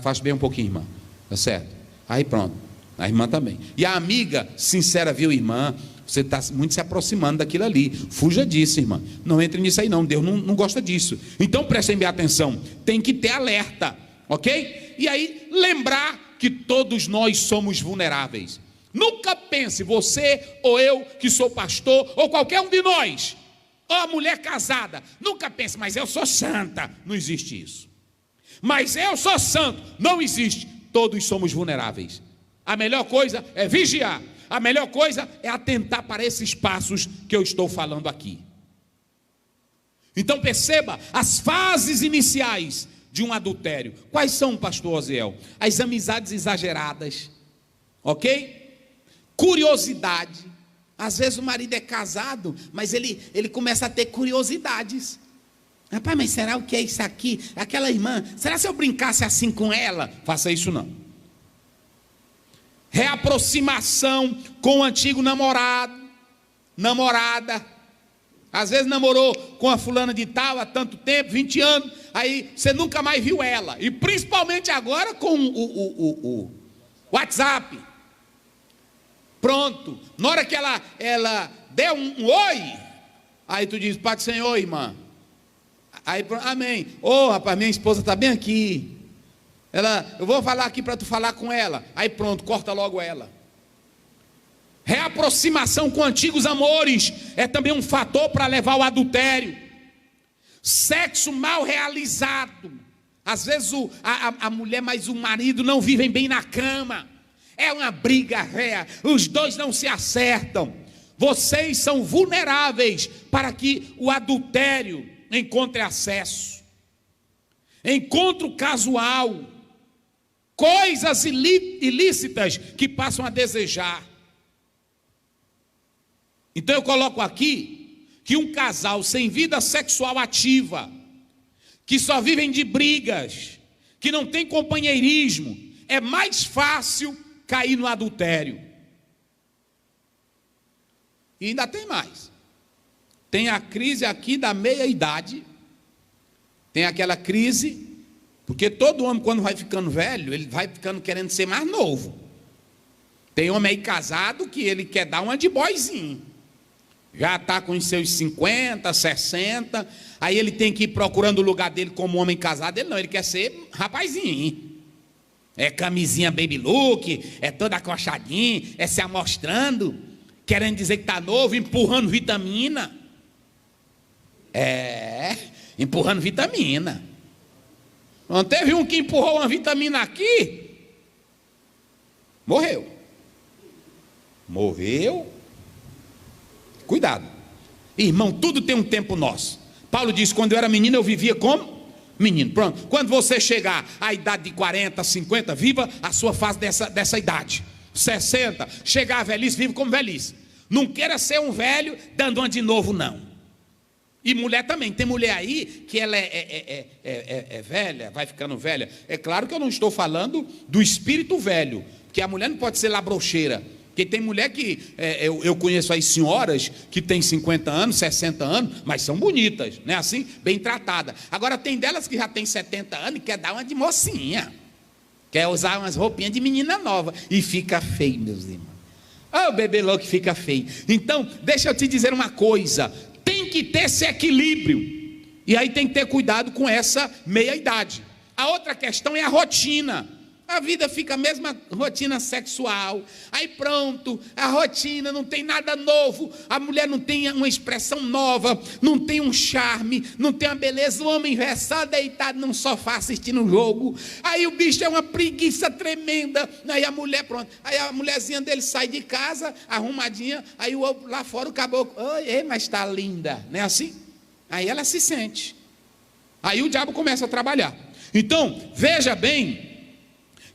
Faz bem um pouquinho, irmã, tá certo? Aí pronto, a irmã também. E a amiga sincera: viu, irmã, você está muito se aproximando daquilo ali, fuja disso, irmã, não entre nisso aí não, Deus não gosta disso. Então prestem bem atenção, tem que ter alerta, ok? E aí lembrar que todos nós somos vulneráveis. Nunca pense, você ou eu que sou pastor, ou qualquer um de nós, ou a mulher casada, nunca pense, mas eu sou santa. Não existe isso. Mas eu sou santo. Não existe. Todos somos vulneráveis. A melhor coisa é vigiar. A melhor coisa é atentar para esses passos que eu estou falando aqui. Então perceba as fases iniciais de um adultério. Quais são, pastor Osiel? As amizades exageradas, ok? Curiosidade. Às vezes o marido é casado, mas ele começa a ter curiosidades. Rapaz, mas será o que é isso aqui? Aquela irmã, será se eu brincasse assim com ela? Faça isso não. Reaproximação com o antigo namorado, namorada. Às vezes namorou com a fulana de tal há tanto tempo, 20 anos, aí você nunca mais viu ela. E principalmente agora com o WhatsApp. Pronto. Na hora que ela der um oi, aí tu diz, Pai do Senhor, irmã. Aí, amém. Ô, rapaz, minha esposa está bem aqui. Eu vou falar aqui para tu falar com ela. Aí pronto, corta logo ela. Reaproximação com antigos amores é também um fator para levar ao adultério. Sexo mal realizado. Às vezes a mulher mais o marido não vivem bem na cama. É uma briga réia. Os dois não se acertam. Vocês são vulneráveis para que o adultério encontre acesso. Encontro casual. Coisas ilícitas que passam a desejar. Então eu coloco aqui que um casal sem vida sexual ativa, que só vivem de brigas, que não tem companheirismo, é mais fácil cair no adultério. E ainda tem mais. Tem a crise aqui da meia-idade. Tem aquela crise, porque todo homem quando vai ficando velho, ele vai ficando querendo ser mais novo. Tem homem aí casado que ele quer dar uma de boyzinho. Já está com os seus 50, 60, aí ele tem que ir procurando o lugar dele como homem casado. Ele não, ele quer ser rapazinho. É camisinha baby look, é todo acochadinho, é se amostrando, querendo dizer que está novo, empurrando vitamina. Empurrando vitamina. Não teve um que empurrou uma vitamina aqui? Morreu. Cuidado. Irmão, tudo tem um tempo nosso. Paulo diz, quando eu era menino eu vivia como menino. Pronto. Quando você chegar à idade de 40, 50, viva a sua fase dessa idade. 60, chegar à velhice, vive como velhice. Não queira ser um velho dando uma de novo, não. E mulher também. Tem mulher aí que ela é velha, vai ficando velha. É claro que eu não estou falando do espírito velho, porque a mulher não pode ser labrocheira. Porque tem mulher que, eu conheço aí senhoras que tem 50 anos, 60 anos, mas são bonitas, né? Assim, bem tratadas. Agora tem delas que já tem 70 anos e quer dar uma de mocinha. Quer usar umas roupinhas de menina nova. E fica feio, meus irmãos. O bebê louco fica feio. Então, deixa eu te dizer uma coisa. Tem que ter esse equilíbrio. E aí tem que ter cuidado com essa meia-idade. A outra questão é a rotina. A vida fica a mesma rotina sexual. Aí pronto, a rotina, não tem nada novo. A mulher não tem uma expressão nova, não tem um charme, não tem uma beleza. O homem é só deitado num sofá assistindo um jogo. Aí o bicho é uma preguiça tremenda. Aí a mulher, pronto. Aí a mulherzinha dele sai de casa, arrumadinha. Aí lá fora o caboclo, oi, mas está linda. Não é assim? Aí ela se sente. Aí o diabo começa a trabalhar. Então, veja bem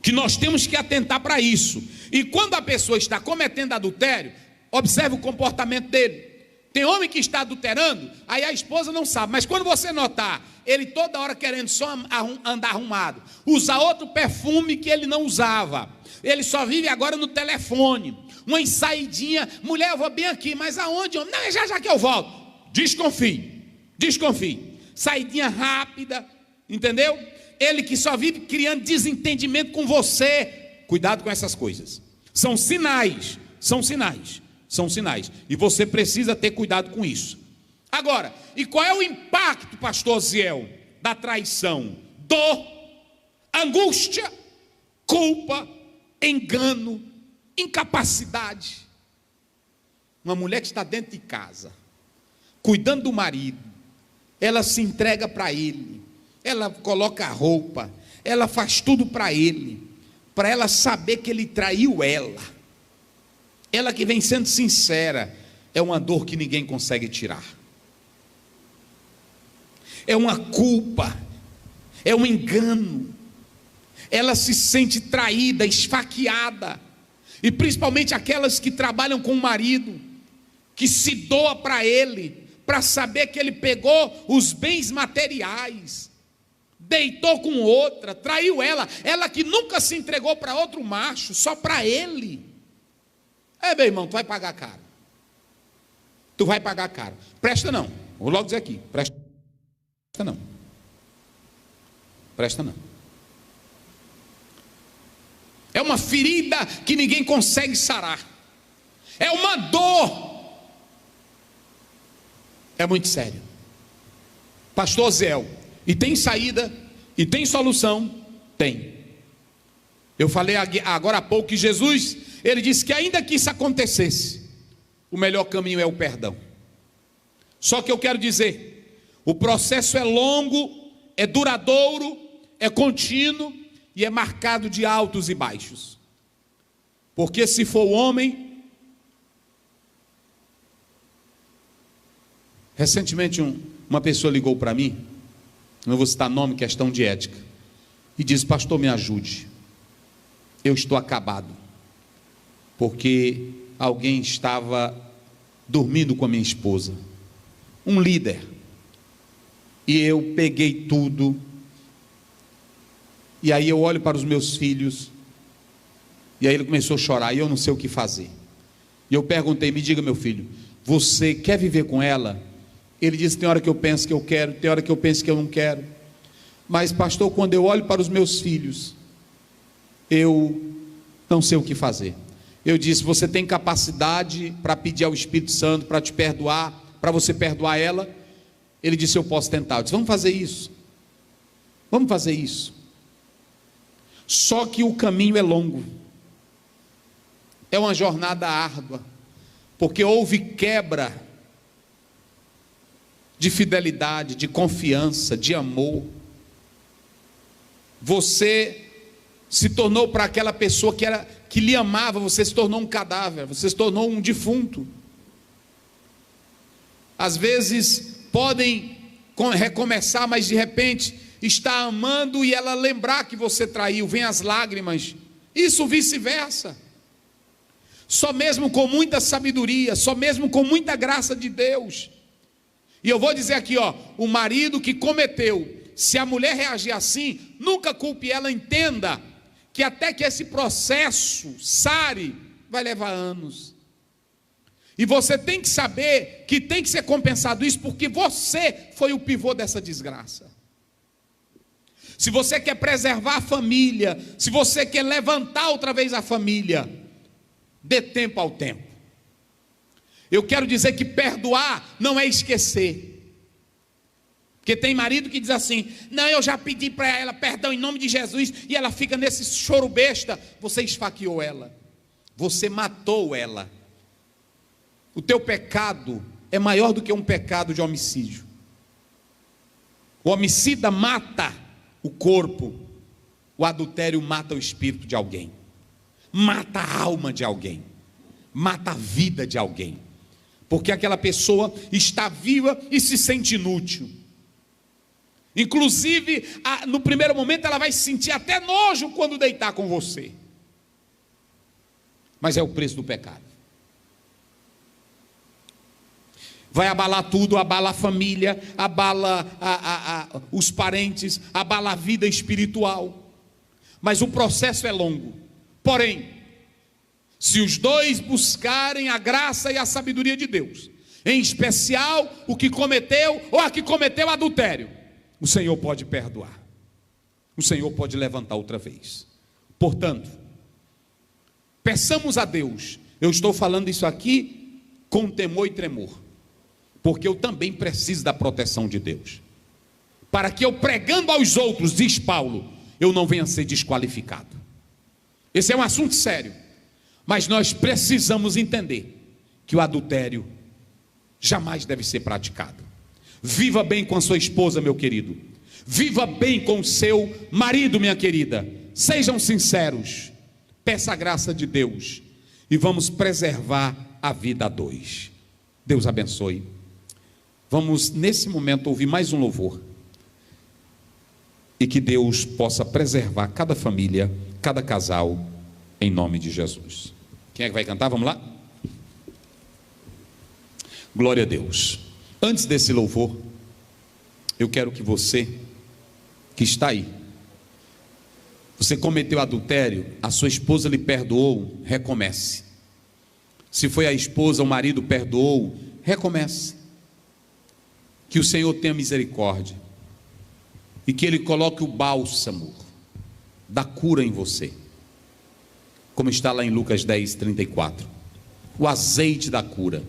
que nós temos que atentar para isso. E quando a pessoa está cometendo adultério, observe o comportamento dele. Tem homem que está adulterando, aí a esposa não sabe, mas quando você notar ele toda hora querendo só andar arrumado, usar outro perfume que ele não usava, ele só vive agora no telefone, uma saidinha, mulher, eu vou bem aqui, mas aonde? Não, é já que eu volto. Desconfie, saidinha rápida, entendeu? Ele que só vive criando desentendimento com você. Cuidado com essas coisas. São sinais. E você precisa ter cuidado com isso. Agora, e qual é o impacto, pastor Osiel, da traição? Dor, angústia, culpa, engano, incapacidade. Uma mulher que está dentro de casa, cuidando do marido, ela se entrega para ele, ela coloca a roupa, ela faz tudo para ele, para ela saber que ele traiu ela. Ela que vem sendo sincera, é uma dor que ninguém consegue tirar. É uma culpa, é um engano. Ela se sente traída, esfaqueada. E principalmente aquelas que trabalham com o marido, que se doa para ele, para saber que ele pegou os bens materiais, deitou com outra, traiu ela, ela que nunca se entregou para outro macho, só para ele. Meu irmão, tu vai pagar caro. Tu vai pagar caro. Presta não, vou logo dizer aqui, presta não. Presta não. É uma ferida que ninguém consegue sarar. É uma dor. É muito sério. Pastor Zéu, e tem saída, e tem solução? Tem. Eu falei agora há pouco que Jesus, ele disse que ainda que isso acontecesse, o melhor caminho é o perdão. Só que eu quero dizer, o processo é longo, é duradouro, é contínuo e é marcado de altos e baixos. Porque se for o homem, recentemente uma pessoa ligou para mim, não vou citar nome, questão de ética, e disse: pastor, me ajude, eu estou acabado, porque alguém estava dormindo com a minha esposa, um líder, e eu peguei tudo, e aí eu olho para os meus filhos, e aí ele começou a chorar, e eu não sei o que fazer. E eu perguntei: me diga, meu filho, você quer viver com ela? Ele disse: tem hora que eu penso que eu quero, tem hora que eu penso que eu não quero. Mas pastor, quando eu olho para os meus filhos, eu não sei o que fazer. Eu disse: você tem capacidade para pedir ao Espírito Santo para te perdoar, para você perdoar ela? Ele disse: eu posso tentar. Eu disse: vamos fazer isso. Vamos fazer isso. Só que o caminho é longo. É uma jornada árdua, porque houve quebra de fidelidade, de confiança, de amor. Você se tornou para aquela pessoa que lhe amava, você se tornou um cadáver, você se tornou um defunto. Às vezes podem recomeçar, mas de repente está amando e ela lembrar que você traiu, vem as lágrimas. Isso vice-versa. Só mesmo com muita sabedoria, só mesmo com muita graça de Deus. E eu vou dizer aqui, o marido que cometeu, se a mulher reagir assim, nunca culpe ela, entenda que até que esse processo sare, vai levar anos. E você tem que saber que tem que ser compensado isso, porque você foi o pivô dessa desgraça. Se você quer preservar a família, se você quer levantar outra vez a família, dê tempo ao tempo. Eu quero dizer que perdoar não é esquecer. Porque tem marido que diz assim: não, eu já pedi para ela perdão em nome de Jesus, e ela fica nesse choro besta. Você esfaqueou ela, você matou ela. O teu pecado é maior do que um pecado de homicídio. O homicida mata o corpo, o adultério mata o espírito de alguém, mata a alma de alguém, mata a vida de alguém, porque aquela pessoa está viva e se sente inútil. Inclusive, no primeiro momento ela vai sentir até nojo quando deitar com você, mas é o preço do pecado. Vai abalar tudo, abala a família, abala os parentes, abala a vida espiritual. Mas o processo é longo. Porém, se os dois buscarem a graça e a sabedoria de Deus, em especial o que cometeu ou a que cometeu adultério, o Senhor pode perdoar. O Senhor pode levantar outra vez. Portanto, peçamos a Deus. Eu estou falando isso aqui com temor e tremor, porque eu também preciso da proteção de Deus, para que eu pregando aos outros, diz Paulo, eu não venha a ser desqualificado. Esse é um assunto sério. Mas nós precisamos entender que o adultério jamais deve ser praticado. Viva bem com a sua esposa, meu querido. Viva bem com o seu marido, minha querida. Sejam sinceros. Peça a graça de Deus e vamos preservar a vida a dois. Deus abençoe. Vamos nesse momento ouvir mais um louvor e que Deus possa preservar cada família, cada casal, em nome de Jesus. Quem é que vai cantar? Vamos lá? Glória a Deus. Antes desse louvor, eu quero que você que está aí, você cometeu adultério, a sua esposa lhe perdoou, recomece. Se foi a esposa, o marido perdoou, recomece. Que o Senhor tenha misericórdia e que Ele coloque o bálsamo da cura em você, como está lá em Lucas 10:34, o azeite da cura.